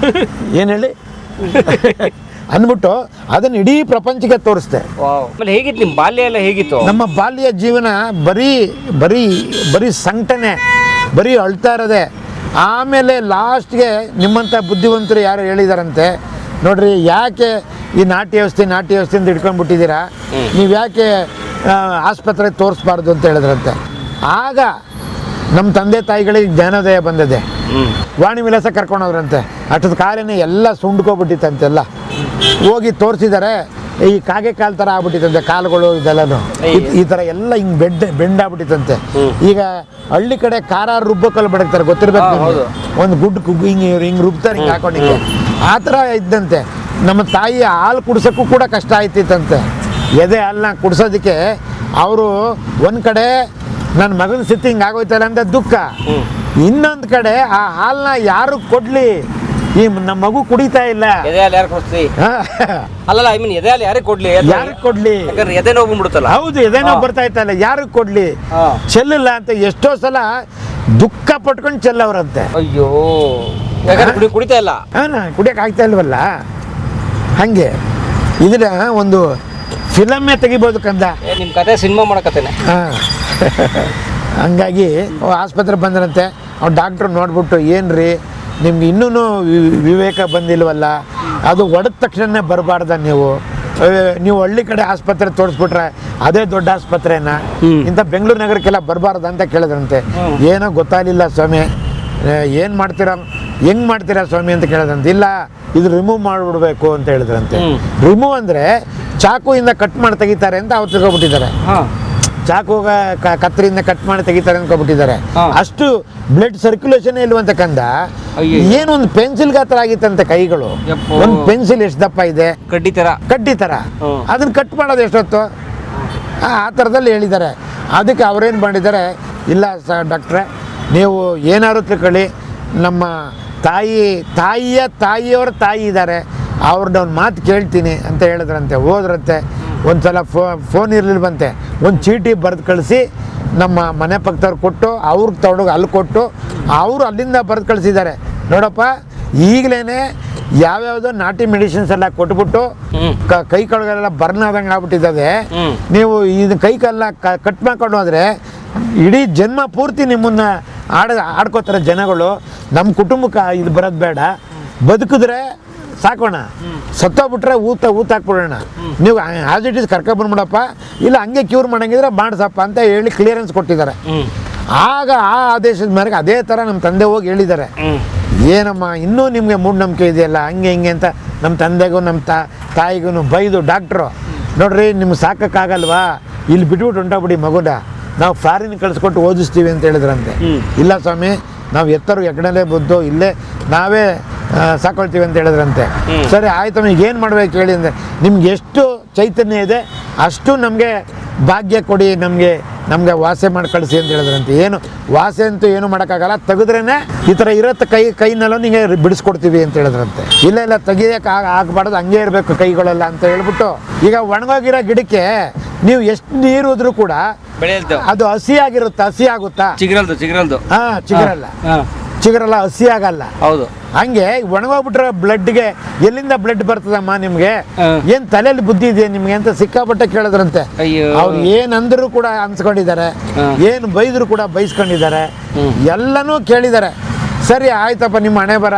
ಏನು ಹೇಳಿ ಅಂದ್ಬಿಟ್ಟು ಅದನ್ನು ಇಡೀ ಪ್ರಪಂಚಕ್ಕೆ ತೋರಿಸ್ದೆ. ಹೇಗಿತ್ತು ನಿಮ್ಮ ಬಾಲ್ಯ ಎಲ್ಲ ಹೇಗಿತ್ತು? ನಮ್ಮ ಬಾಲ್ಯ ಜೀವನ ಬರೀ ಸಂಕಟನೆ, ಬರೀ ಅಳ್ತಾ ಇರೋದೆ. ಆಮೇಲೆ ಲಾಸ್ಟ್ಗೆ ನಿಮ್ಮಂಥ ಬುದ್ಧಿವಂತರು ಯಾರು ಹೇಳಿದಾರಂತೆ, ನೋಡ್ರಿ ಯಾಕೆ ಈ ನಾಟಿ ಔಷಧಿ ಅಂತ ಹಿಡ್ಕೊಂಡ್ಬಿಟ್ಟಿದ್ದೀರಾ, ನೀವು ಯಾಕೆ ಆಸ್ಪತ್ರೆಗೆ ತೋರಿಸ್ಬಾರ್ದು ಅಂತ ಹೇಳಿದ್ರಂತೆ. ಆಗ ನಮ್ಮ ತಂದೆ ತಾಯಿಗಳಿಗೆ ಜ್ಞಾನೋದಯ ಬಂದಿದೆ. ವಾಣಿ ವಿಲಾಸ ಕರ್ಕೊಂಡೋದ್ರಂತೆ. ಅಷ್ಟದ ಕಾಲೇನೆ ಎಲ್ಲ ಸುಂಡ್ಕೊಬಿಟ್ಟಿತ್ತಂತೆಲ್ಲ. ಹೋಗಿ ತೋರಿಸಿದ್ದಾರೆ, ಈ ಕಾಗೆ ಕಾಲು ಥರ ಆಗ್ಬಿಟ್ಟಿತ್ತಂತೆ ಕಾಲುಗಳು, ಇದೆಲ್ಲನು ಈ ಥರ ಎಲ್ಲ ಹಿಂಗೆ ಬೆಂಡಾಗ್ಬಿಟ್ಟಿತ್ತಂತೆ. ಈಗ ಹಳ್ಳಿ ಕಡೆ ಖಾರ ರುಬ್ಬಕಲ್ಲಿ ಬಡಕ್ತಾರೆ, ಗೊತ್ತಿರ್ಬೇಕು, ಒಂದು ಗುಡ್ಡು ಹಿಂಗೆ ರುಬ್ತಾರೆ, ಹಿಂಗೆ ಹಾಕೊಂಡಿದ್ದೆ ಆ ಥರ ಇದ್ದಂತೆ. ನಮ್ಮ ತಾಯಿ ಹಾಲು ಕುಡ್ಸೋಕ್ಕೂ ಕೂಡ ಕಷ್ಟ ಆಯ್ತಿತ್ತಂತೆ. ಎದೆ ಹಾಲನ್ನ ಕುಡ್ಸೋದಕ್ಕೆ ಅವರು ಒಂದು ಕಡೆ ನನ್ನ ಮಗನ ಸ್ಥಿತಿ ಹಿಂಗೆ ಆಗೋಯ್ತಲ್ಲ ಅಂತ ದುಃಖ, ಇನ್ನೊಂದು ಕಡೆ ಆ ಹಾಲನ್ನ ಯಾರು ಕೊಡ್ಲಿ, ಈ ನಮ್ಮ ಮಗು ಕುಡಿತಾ ಇಲ್ಲ, ಯಾರಿಗೆ ಕೊಡ್ಲಿ, ಎದೆ ನೋವು ಬಿಡುತ್ತಲ್ಲ. ಹೌದು, ಎದೆ ನೋವು ಬರ್ತಾ ಇತ್ತಲ್ಲ, ಯಾರಿಗೆ ಕೊಡ್ಲಿ, ಚೆಲ್ಲಿಲ್ಲ ಅಂತ ಎಷ್ಟೋ ಸಲ ದುಃಖ ಪಟ್ಕೊಂಡು ಚೆಲ್ಲವ್ರಂತೆ. ಅಯ್ಯೋ, ಕುಡಿತಾ ಇಲ್ಲ, ಕುಡಿಯಕ್ಕೆ ಆಗ್ತಾ ಇಲ್ವಲ್ಲ. ಹಂಗೆ ಇದನ್ನ ಒಂದು ಫಿಲಮ್ಮೇ ತೆಗಿಬೋದು ಕಂದ. ನಿಮ್ಮ ಕತೆ ಸಿನಿಮಾ ಮಾಡಕತ್ತೇನೆ. ಹಂಗಾಗಿ ಆಸ್ಪತ್ರೆ ಬಂದ್ರಂತೆ. ಅವ್ರು ಡಾಕ್ಟ್ರು ನೋಡ್ಬಿಟ್ಟು, ಏನ್ರಿ ನಿಮ್ಗೆ ಇನ್ನೂ ವಿವೇಕ ಬಂದಿಲ್ವಲ್ಲ, ಅದು ಹೊಡೆದ ತಕ್ಷಣ ಬರಬಾರ್ದ ನೀವು, ನೀವು ಹಳ್ಳಿ ಕಡೆ ಆಸ್ಪತ್ರೆ ತೋರಿಸ್ಬಿಟ್ರೆ ಅದೇ ದೊಡ್ಡ ಆಸ್ಪತ್ರೆನ ಇಂಥ ಬೆಂಗಳೂರು ನಗರಕ್ಕೆಲ್ಲ ಬರಬಾರ್ದು ಅಂತ ಕೇಳಿದ್ರಂತೆ. ಏನೋ ಗೊತ್ತಾಗಲಿಲ್ಲ ಸ್ವಾಮಿ, ಏನು ಮಾಡ್ತೀರಾ, ಹೆಂಗ್ ಮಾಡ್ತೀರಾ ಸ್ವಾಮಿ ಅಂತ ಕೇಳಿದ್ರಂತೆ. ಇಲ್ಲ, ಇದು ರಿಮೂವ್ ಮಾಡಿಬಿಡ್ಬೇಕು ಅಂತ ಹೇಳಿದ್ರಂತೆ. ರಿಮೂವ್ ಅಂದರೆ ಚಾಕುಯಿಂದ ಕಟ್ ಮಾಡಿ ತೆಗಿತಾರೆ ಅಂತ ಅವ್ರು ತಿಳ್ಕೊಬಿಟ್ಟಿದ್ದಾರೆ. ಚಾಕು ಕತ್ತರಿಯಿಂದ ಕಟ್ ಮಾಡಿ ತೆಗಿತಾರೆ ಅನ್ಕೊಬಿಟ್ಟಿದ್ದಾರೆ. ಅಷ್ಟು ಬ್ಲಡ್ ಸರ್ಕ್ಯುಲೇಷನ್ ಇಲ್ವಂತ ಕಂದ. ಏನೊಂದು ಪೆನ್ಸಿಲ್ ಗಾತ್ರ ಆಗಿತ್ತಂತೆ ಕೈಗಳು. ಒಂದು ಪೆನ್ಸಿಲ್ ಎಷ್ಟು ದಪ್ಪ ಇದೆ, ಕಡ್ಡಿ ತರ ಅದನ್ನ ಕಟ್ ಮಾಡೋದು ಎಷ್ಟೊತ್ತು, ಆ ಥರದಲ್ಲಿ ಹೇಳಿದ್ದಾರೆ. ಅದಕ್ಕೆ ಅವ್ರೇನು ಮಾಡಿದ್ದಾರೆ, ಇಲ್ಲ ಡಾಕ್ಟ್ರೆ ನೀವು ಏನಾದ್ರು ತಿಳ್ಕೊಳ್ಳಿ, ನಮ್ಮ ತಾಯಿಯವ್ರ ತಾಯಿ ಇದ್ದಾರೆ, ಅವ್ರನ್ನ ಒಂದು ಮಾತು ಕೇಳ್ತೀನಿ ಅಂತ ಹೇಳಿದ್ರಂತೆ. ಹೋದ್ರಂತೆ, ಒಂದು ಸಲ ಫೋನ್ ಇರಲಿಲ್ವಂತೆ, ಒಂದು ಚೀಟಿ ಬರೆದು ಕಳಿಸಿ ನಮ್ಮ ಮನೆ ಪಕ್ಕದವ್ರು ಕೊಟ್ಟು ಅವ್ರಿಗೆ ತೊಗೊಂಡೋಗಿ ಅಲ್ಲಿ ಕೊಟ್ಟು ಅವರು ಅಲ್ಲಿಂದ ಬರೆದು ಕಳಿಸಿದ್ದಾರೆ. ನೋಡಪ್ಪ, ಈಗಲೇ ಯಾವ್ಯಾವುದೋ ನಾಟಿ ಮೆಡಿಸಿನ್ಸ್ ಎಲ್ಲ ಕೊಟ್ಬಿಟ್ಟು ಕೈ ಕಾಲುಗಳೆಲ್ಲ ಬರ್ನ್ ಆದಂಗೆ ಆಗ್ಬಿಟ್ಟಿದ್ದಾವೆ. ನೀವು ಇದು ಕೈ ಕಾಲೆಲ್ಲ ಕಟ್ ಮಾಡ್ಕೊಂಡು ಹೋದರೆ ಇಡೀ ಜನ್ಮ ಪೂರ್ತಿ ನಿಮ್ಮನ್ನ ಆಡ್ಕೋತಾರೆ ಜನಗಳು. ನಮ್ಮ ಕುಟುಂಬಕ್ಕೆ ಇದು ಬರೋದು ಬೇಡ, ಬದುಕಿದ್ರೆ ಸಾಕೋಣ, ಸತ್ತೋಗ್ಬಿಟ್ರೆ ಊತ ಹಾಕ್ಬಿಡೋಣ, ನೀವು ಆಸ್ ಇಟ್ ಈಸ್ ಕರ್ಕೊಂಡ್ಬಂದ್ಬಿಡಪ್ಪ, ಇಲ್ಲ ಹಂಗೆ ಕ್ಯೂರ್ ಮಾಡಂಗಿದ್ರೆ ಮಾಡಿಸಪ್ಪ ಅಂತ ಹೇಳಿ ಕ್ಲಿಯರೆನ್ಸ್ ಕೊಟ್ಟಿದ್ದಾರೆ. ಆಗ ಆ ಆದೇಶದ ಮೇರೆಗೆ ಅದೇ ಥರ ನಮ್ಮ ತಂದೆ ಹೋಗಿ ಹೇಳಿದ್ದಾರೆ, ಏನಮ್ಮ ಇನ್ನೂ ನಿಮಗೆ ಮೂಢನಂಬಿಕೆ ಇದೆಯಲ್ಲ ಹಂಗೆ ಹಿಂಗೆ ಅಂತ ನಮ್ಮ ತಂದೆಗೂ ನಮ್ಮ ತಾಯಿಗೂ ಬೈದು ಡಾಕ್ಟ್ರು, ನೋಡ್ರಿ ನಿಮ್ಗೆ ಸಾಕೋಕ್ಕಾಗಲ್ವಾ, ಇಲ್ಲಿ ಬಿಟ್ಬಿಟ್ಟು ಹೊಂಟೋಗ್ಬಿಡಿ ಮಗುನ, ನಾವು ಫಾರಿನ್ ಕಳಿಸ್ಕೊಟ್ಟು ಓದಿಸ್ತೀವಿ ಅಂತ ಹೇಳಿದ್ರಂತೆ. ಇಲ್ಲ ಸ್ವಾಮಿ, ನಾವು ಎತ್ತರು ಎಕಡಲೇ ಬುದ್ದು ಇಲ್ಲೇ ನಾವೇ ಸಾಕೊಳ್ತೀವಿ ಅಂತ ಹೇಳಿದ್ರಂತೆ. ಸರಿ ಆಯ್ತು, ಈಗ ಏನು ಮಾಡ್ಬೇಕು ಹೇಳಿ ಅಂದರೆ, ನಿಮ್ಗೆ ಎಷ್ಟು ಚೈತನ್ಯ ಇದೆ ಅಷ್ಟು ನಮಗೆ ಭಾಗ್ಯ ಕೊಡಿ, ನಮಗೆ ವಾಸೆ ಮಾಡಿ ಕಳಿಸಿ ಅಂತ ಹೇಳಿದ್ರಂತೆ. ಏನು ವಾಸೆ ಅಂತೂ ಏನು ಮಾಡೋಕ್ಕಾಗಲ್ಲ, ತೆಗೆದ್ರೇ ಈ ಥರ ಇರತ್ತೆ ಕೈನೆಲ್ಲ ನಿಮಗೆ ಬಿಡಿಸ್ಕೊಡ್ತೀವಿ ಅಂತ ಹೇಳಿದ್ರಂತೆ. ಇಲ್ಲ ತೆಗಿಯೋಕೆ ಆಗಬಾರ್ದು, ಹಂಗೆ ಇರಬೇಕು ಕೈಗಳೆಲ್ಲ ಅಂತ ಹೇಳ್ಬಿಟ್ಟು, ಈಗ ಒಣಗೋಗಿರೋ ಗಿಡಕ್ಕೆ ನೀವು ಎಷ್ಟು ನೀರು ಹೋದ್ರೂ ಕೂಡ ಅದು ಹಸಿ ಆಗುತ್ತಾ? ಚಿಗುರಲ್ಲ, ಹಸಿ ಆಗಲ್ಲ. ಹೌದು. ಹಂಗೆ ಒಣಗೋಗ್ಬಿಟ್ರೆ ಬ್ಲಡ್ಗೆ ಎಲ್ಲಿಂದ ಬ್ಲಡ್ ಬರ್ತದಮ್ಮ ನಿಮ್ಗೆ, ಏನ್ ತಲೆಯಲ್ಲಿ ಬುದ್ಧಿ ಇದೆ ನಿಮ್ಗೆ ಅಂತ ಸಿಕ್ಕಾಪಟ್ಟೆ ಕೇಳಿದ್ರಂತೆ. ಅವ್ರು ಏನಂದ್ರು ಕೂಡ ಅನ್ಸ್ಕೊಂಡಿದ್ದಾರೆ, ಏನು ಬೈದ್ರು ಕೂಡ ಬೈಸ್ಕೊಂಡಿದ್ದಾರೆ, ಎಲ್ಲನೂ ಕೇಳಿದ್ದಾರೆ. ಸರಿ ಆಯ್ತಪ್ಪ, ನಿಮ್ಮ ಹಣೆ ಬರ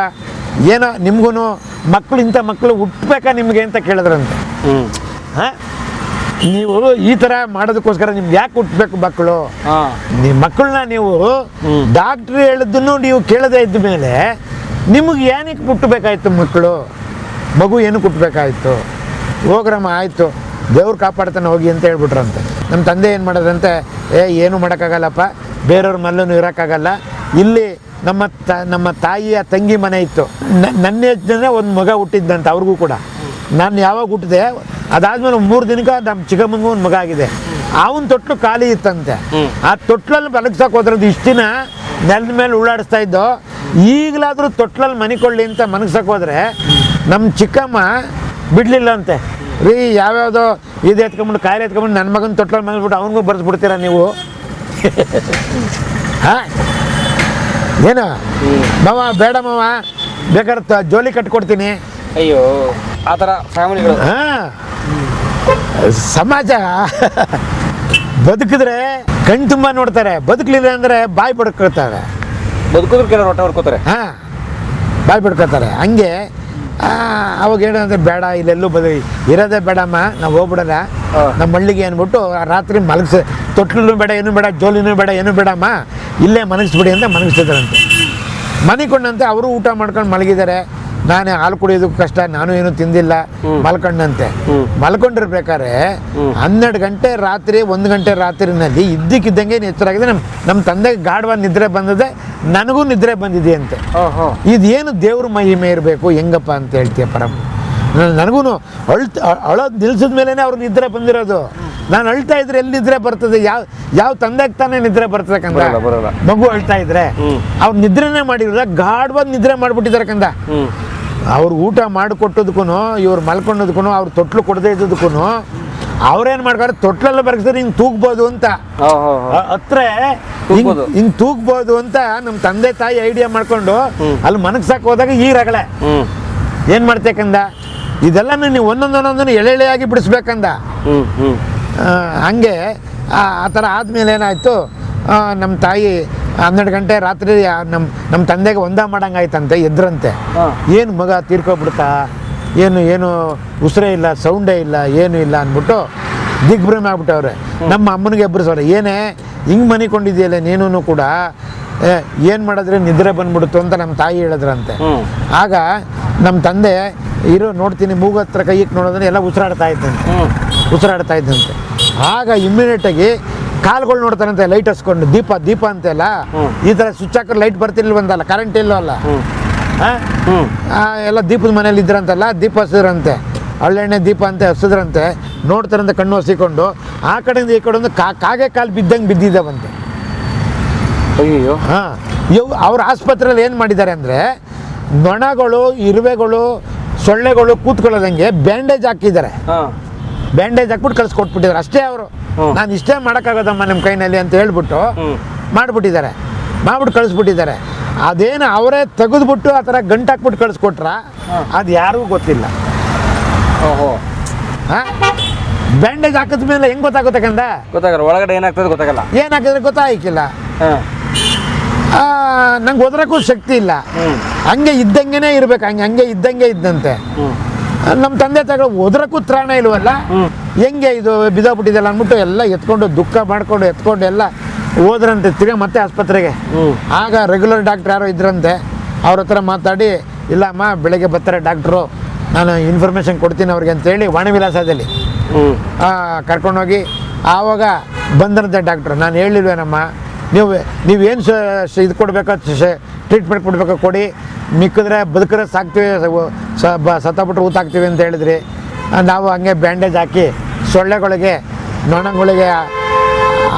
ಏನೋ, ನಿಮ್ಗೂ ಮಕ್ಕಳು ಇಂಥ ಮಕ್ಕಳು ಹುಟ್ಟಬೇಕಾ ನಿಮ್ಗೆ ಅಂತ ಕೇಳಿದ್ರಂತೆ. ನೀವು ಈ ತರ ಮಾಡೋದಕ್ಕೋಸ್ಕರ ನಿಮ್ಗೆ ಯಾಕೆ ಹುಟ್ಟಬೇಕು ಮಕ್ಕಳು? ನಿಮ್ಮ ಮಕ್ಕಳನ್ನ ನೀವು ಡಾಕ್ಟ್ರ್ ಹೇಳಿದ್ದನ್ನು ನೀವು ಕೇಳದೇ ಇದ್ದ ಮೇಲೆ ನಿಮಗೆ ಏನಕ್ಕೆ ಹುಟ್ಟಬೇಕಾಯ್ತು ಮಗು ಏನಕ್ಕೆ ಹುಟ್ಟಬೇಕಾಯ್ತು? ಹೋಗ್ರಮ್ಮ ಆಯಿತು, ದೇವ್ರು ಕಾಪಾಡ್ತಾನೆ ಹೋಗಿ ಅಂತ ಹೇಳ್ಬಿಟ್ರಂತೆ. ನಮ್ಮ ತಂದೆ ಏನು ಮಾಡೋದಂತೆ, ಏನು ಮಾಡೋಕ್ಕಾಗಲ್ಲಪ್ಪ, ಬೇರೆಯವ್ರ ಮಲ್ಲೂ ಇರೋಕ್ಕಾಗಲ್ಲ, ಇಲ್ಲಿ ನಮ್ಮ ತಾಯಿಯ ತಂಗಿ ಮನೆ ಇತ್ತು, ನನ್ನ ಏಜ್ನೇ ಒಂದು ಮಗ ಹುಟ್ಟಿದ್ದಂತೆ ಅವ್ರಿಗೂ ಕೂಡ. ನಾನು ಯಾವಾಗ ಹುಟ್ಟಿದೆ ಅದಾದ್ಮೇಲೆ 3 ದಿನಕ್ಕೆ ನಮ್ಮ ಚಿಕ್ಕಮ್ಮಂಗೂ ಒಂದು ಮಗ ಆಗಿದೆ. ಅವನ ತೊಟ್ಲು ಖಾಲಿ ಇತ್ತಂತೆ. ಆ ತೊಟ್ಲಲ್ಲಿ ಮಲಗ್ಸಕ್ಕೆ ಹೋದ್ರದ್ದು ಇಷ್ಟು ದಿನ ನೆಲದ ಮೇಲೆ ಉಳ್ಳಾಡಿಸ್ತಾ ಇದ್ದೋ, ಈಗಲಾದರೂ ತೊಟ್ಲಲ್ಲಿ ಮನಿಕೊಳ್ಳಿ ಅಂತ ಮನಗ್ಸಕ್ಕೆ ಹೋದ್ರೆ ನಮ್ಮ ಚಿಕ್ಕಮ್ಮ ಬಿಡಲಿಲ್ಲ ಅಂತೆ. ರೀ ಯಾವ್ಯಾವುದೋ ಇದು ಎತ್ಕೊಂಬಿಟ್ಟು ಕಾಯಿಲೆ ಎತ್ಕೊಂಬಿಟ್ಟು ನನ್ನ ಮಗನ ತೊಟ್ಲಲ್ಲಿ ಮಲಗ್ಬಿಟ್ಟು ಅವನಿಗೂ ಬರ್ಸ್ಬಿಡ್ತೀರಾ ನೀವು? ಹಾಂ ಏನು ಮಾವ, ಬೇಡ ಮಾವ, ಬೇಕಾದ್ರೆ ಜೋಲಿ ಕಟ್ಕೊಡ್ತೀನಿ. ಅಯ್ಯೋ, ಆ ಥರ ಫ್ಯಾಮಿಲಿಗಳು. ಸಮಾಜ ಬದುಕಿದ್ರೆ ಕಣ್ ತುಂಬ ನೋಡ್ತಾರೆ, ಬದುಕಲಿಲ್ಲ ಅಂದರೆ ಬಾಯಿ ಬಡ್ಕೊಳ್ತಾರೆ. ಬದುಕಿದ್ರೆ ಕೆಲವರು ಹೊಟ್ಟೆ ಹೊಡ್ಕೋತಾರೆ. ಬಾಯಿ ಬಡ್ಕೊಳ್ತಾರೆ. ಹಂಗೆ ಅವಾಗ ಏನಂದ್ರೆ, ಬೇಡ ಇಲ್ಲೆಲ್ಲೂ ಇರೋದೇ ಬೇಡಮ್ಮ, ನಾವು ಹೋಗ್ಬಿಡಲ್ಲ ನಮ್ಮ ಹಳ್ಳಿಗೆ ಅಂದ್ಬಿಟ್ಟು ರಾತ್ರಿ ತೊಟ್ಲು ಬೇಡ, ಏನು ಬೇಡ, ಜೋಲಿನೂ ಬೇಡ, ಏನು ಬೇಡಮ್ಮ, ಇಲ್ಲೇ ಮನಗಿಸ್ಬಿಡಿ ಅಂತ ಮನಗಿಸ್ತಿದ್ದಾರಂತೆ. ಮನಿಕೊಂಡಂತೆ ಅವರು ಊಟ ಮಾಡ್ಕೊಂಡು ಮಲಗಿದ್ದಾರೆ. ನಾನೇ ಹಾಲು ಕುಡಿಯೋದಕ್ಕೂ ಕಷ್ಟ, ನಾನು ಏನು ತಿಂದಿಲ್ಲ, ಮಲ್ಕೊಂಡಂತೆ. ಮಲ್ಕೊಂಡಿರ್ಬೇಕಾದ್ರೆ 12 ಗಂಟೆ ರಾತ್ರಿ, 1 ಗಂಟೆ ರಾತ್ರಿನಲ್ಲಿ ಇದ್ದಕ್ಕಿದ್ದಂಗೆ ಎಚ್ಚರಾಗಿದೆ. ನಮ್ಮ ತಂದೆಗೆ ಗಾಢವಾದ ನಿದ್ರೆ ಬಂದಿದೆ, ನನಗೂ ನಿದ್ರೆ ಬಂದಿದೆ ಅಂತೆ. ಇದೇನು ದೇವ್ರ ಮಹಿಮೆ ಇರಬೇಕು, ಹೆಂಗಪ್ಪ ಅಂತ ಹೇಳ್ತೀಯ ಪರಮ. ನನಗೂ ಅಳೋದು ನಿಲ್ಸಿದ ಮೇಲೇ ಅವ್ರಿಗೆ ನಿದ್ರೆ ಬಂದಿರೋದು. ನಾನು ಅಳ್ತಾ ಇದ್ರೆ ಎಲ್ಲಿ ನಿದ್ರೆ ಬರ್ತದೆ? ಯಾವ ತಂದೆಗೆ ತಾನೇ ನಿದ್ರೆ ಬರ್ತದೆ ಕಂದ? ಮಗು ಅಳ್ತಾ ಇದ್ರೆ ಅವ್ರು ನಿದ್ರೆನೇ ಮಾಡಿರೋದ, ಗಾಢವಾದ ನಿದ್ರೆ ಮಾಡ್ಬಿಟ್ಟಿದ್ದಾರೆ ಕಂದ. ಅವ್ರು ಊಟ ಮಾಡಿಕೊಟ್ಟೋದಕ್ಕೂ, ಇವ್ರು ಮಲ್ಕೊಂಡೋದಕ್ಕೂ, ಅವ್ರು ತೊಟ್ಲು ಕೊಡದೇ ಇದ್ದದಕ್ಕೂ ಅವ್ರೇನ್ ಮಾಡ್ತಾರೆ, ತೊಟ್ಲೆಲ್ಲ ಬರ್ಗಿದ್ರೆ ಹಿಂಗೆ ತೂಗ್ಬೋದು ಅಂತ, ಹತ್ರ ಹಿಂಗೆ ತೂಗ್ಬೋದು ಅಂತ ನಮ್ಮ ತಂದೆ ತಾಯಿ ಐಡಿಯಾ ಮಾಡ್ಕೊಂಡು ಅಲ್ಲಿ ಮನಗ್ಸಕ್ಕೆ ಹೋದಾಗ ಈ ರಗಳೆ ಏನ್ ಮಾಡ್ತೇಕಂದ. ಇದೆಲ್ಲ ನೀವು ಒಂದೊಂದೊಂದೊಂದನ್ನು ಎಳೆಯಾಗಿ ಬಿಡಿಸ್ಬೇಕಂದ. ಹಂಗೆ ಆ ಥರ ಆದಮೇಲೆ ಏನಾಯಿತು, ನಮ್ಮ ತಾಯಿ 12 ಗಂಟೆ ರಾತ್ರಿ ನಮ್ಮ ತಂದೆಗೆ ಒಂದ ಮಾಡಂಗಾಯ್ತಂತೆ. ಎದ್ರಂತೆ, ಏನು ಮಗ ತೀರ್ಕೊಬಿಡ್ತಾ ಏನು ಉಸಿರೇ ಇಲ್ಲ, ಸೌಂಡೇ ಇಲ್ಲ, ಏನೂ ಇಲ್ಲ ಅಂದ್ಬಿಟ್ಟು ದಿಗ್ಭ್ರಮೆ ಆಗ್ಬಿಟ್ಟವ್ರೆ. ನಮ್ಮ ಅಮ್ಮನಿಗೆ ಎಬ್ಬರಿಸವ್ರೆ, ಏನೇ ಹಿಂಗೆ ಮನಿಕೊಂಡಿದೆಯಲ್ಲ ನೀನು ಕೂಡ, ಏನು ಮಾಡಿದ್ರೆ ನಿದ್ರೆ ಬಂದ್ಬಿಡ್ತು ಅಂತ ನಮ್ಮ ತಾಯಿ ಹೇಳಿದ್ರಂತೆ. ಆಗ ನಮ್ಮ ತಂದೆ ನೋಡ್ತೀನಿ ಮೂಗು ಹತ್ರ ಕೈ ಇಟ್ಟು ನೋಡಿದ್ರೆ ಎಲ್ಲ ಉಸಿರಾಡ್ತಾ ಇದ್ದಂತೆ. ಆಗ ಇಮ್ಮಿಡಿಯೇಟಾಗಿ ಕಾಲುಗಳು ನೋಡ್ತಾರಂತೆ ಲೈಟ್ ಹಸ್ಕೊಂಡು, ದೀಪ ಅಂತೆಲ್ಲ ಈ ಥರ ಸ್ವಿಚ್ ಹಾಕಿದ್ರೆ ಲೈಟ್ ಬರ್ತಿಲ್ವಂತಲ್ಲ, ಕರೆಂಟ್ ಇಲ್ವಲ್ಲ, ಎಲ್ಲ ದೀಪದ ಮನೇಲಿ ಇದ್ರಂತಲ್ಲ, ದೀಪ ಹಸಿದ್ರಂತೆ, ಹಳ್ಳೆಣ್ಣೆ ದೀಪ ಅಂತ ಹಸಿದ್ರಂತೆ. ನೋಡ್ತಾರಂತೆ ಕಣ್ಣು ಹಸಿಕೊಂಡು, ಆ ಕಡೆಯಿಂದ ಈ ಕಡೆ ಒಂದು ಕಾಗೆ ಕಾಲು ಬಿದ್ದಂಗೆ ಬಿದ್ದಿದ್ದಾವಂತೆ. ಅಯ್ಯೋ. ಹಾಂ, ಅವ್ರ ಆಸ್ಪತ್ರೆಯಲ್ಲಿ ಏನು ಮಾಡಿದ್ದಾರೆ ಅಂದರೆ, ನೊಣಗಳು, ಇರುವೆಗಳು, ಸೊಳ್ಳೆಗಳು ಕೂತ್ಕೊಳ್ಳೋದಂಗೆ ಬ್ಯಾಂಡೇಜ್ ಹಾಕಿದ್ದಾರೆ. ಬ್ಯಾಂಡೇಜ್ ಹಾಕ್ಬಿಟ್ಟು ಕಳಿಸ್ಕೊಟ್ಬಿಟ್ಟಿದ್ದಾರೆ ಅಷ್ಟೇ. ಅವರು ನಾನು ಇಷ್ಟೇ ಮಾಡೋಕ್ಕಾಗೋದಮ್ಮ ನಿಮ್ಮ ಕೈನಲ್ಲಿ ಅಂತ ಹೇಳ್ಬಿಟ್ಟು ಮಾಡ್ಬಿಟ್ಟು ಕಳಿಸ್ಬಿಟ್ಟಿದ್ದಾರೆ. ಅದೇನು ಅವರೇ ತೆಗೆದ್ಬಿಟ್ಟು ಆ ಥರ ಗಂಟು ಹಾಕ್ಬಿಟ್ಟು ಕಳಿಸ್ಕೊಟ್ರ ಅದು ಯಾರಿಗೂ ಗೊತ್ತಿಲ್ಲ. ಓಹೋ. ಹಾಂ, ಬ್ಯಾಂಡೇಜ್ ಹಾಕಿದ ಮೇಲೆ ಹೆಂಗೆ ಗೊತ್ತಾಗುತ್ತೆ ಕಂದ? ಗೊತ್ತಾಗಲ್ಲ, ಒಳಗಡೆ ಏನಾಗ್ತದೆ ಗೊತ್ತಾಗಲ್ಲ. ಏನಾಕಿದ್ರೆ ಗೊತ್ತಾಗಿಲ್ಲ. ನಂಗೆ ಓದೋಕ್ಕೂ ಶಕ್ತಿ ಇಲ್ಲ, ಹಂಗೆ ಇದ್ದಂಗೆ ಇರ್ಬೇಕು, ಹಂಗೆ ಇದ್ದಂಗೆ ಇದ್ದಂತೆ. ನಮ್ಮ ತಂದೆ ತಾಯಿ ಓದೋಕ್ಕೂ ತ್ರಾಣ ಇಲ್ವಲ್ಲ, ಹೆಂಗೆ ಇದು ಬಿದ್ದೋಗ್ಬಿಟ್ಟಿದೆಲ್ಲ ಅಂದ್ಬಿಟ್ಟು ಎಲ್ಲ ಎತ್ಕೊಂಡು ದುಃಖ ಮಾಡ್ಕೊಂಡು ಎತ್ಕೊಂಡು ಎಲ್ಲ ಹೋದ್ರಂತೆ ತಿರ್ಗಿ ಮತ್ತೆ ಆಸ್ಪತ್ರೆಗೆ. ಆಗ ರೆಗ್ಯುಲರ್ ಡಾಕ್ಟ್ರ್ ಯಾರೋ ಇದ್ರಂತೆ, ಅವ್ರ ಹತ್ರ ಮಾತಾಡಿ, ಇಲ್ಲಮ್ಮ ಬೆಳಗ್ಗೆ ಬರ್ತಾರೆ ಡಾಕ್ಟ್ರು, ನಾನು ಇನ್ಫಾರ್ಮೇಷನ್ ಕೊಡ್ತೀನಿ ಅವ್ರಿಗೆ ಅಂತೇಳಿ ವಾಣಿವಿಲಾಸದಲ್ಲಿ ಕರ್ಕೊಂಡೋಗಿ ಆವಾಗ ಬಂದ್ರಂತೆ ಡಾಕ್ಟ್ರು. ನಾನು ಹೇಳಿಲ್ವೇನಮ್ಮ, ನೀವೇನು ಇದು ಕೊಡಬೇಕೋ ಟ್ರೀಟ್ಮೆಂಟ್ ಕೊಡಬೇಕೋ ಕೊಡಿ, ಮಿಕ್ಕಿದ್ರೆ ಬದುಕಿದ್ರೆ ಸಾಕ್ತೀವಿ, ಸತ್ತಬಿಟ್ರೆ ಊತಾಕ್ತೀವಿ ಅಂತ ಹೇಳಿದ್ರಿ. ನಾವು ಹಂಗೆ ಬ್ಯಾಂಡೇಜ್ ಹಾಕಿ ಸೊಳ್ಳೆಗಳಿಗೆ, ನೊಣಗಳಿಗೆ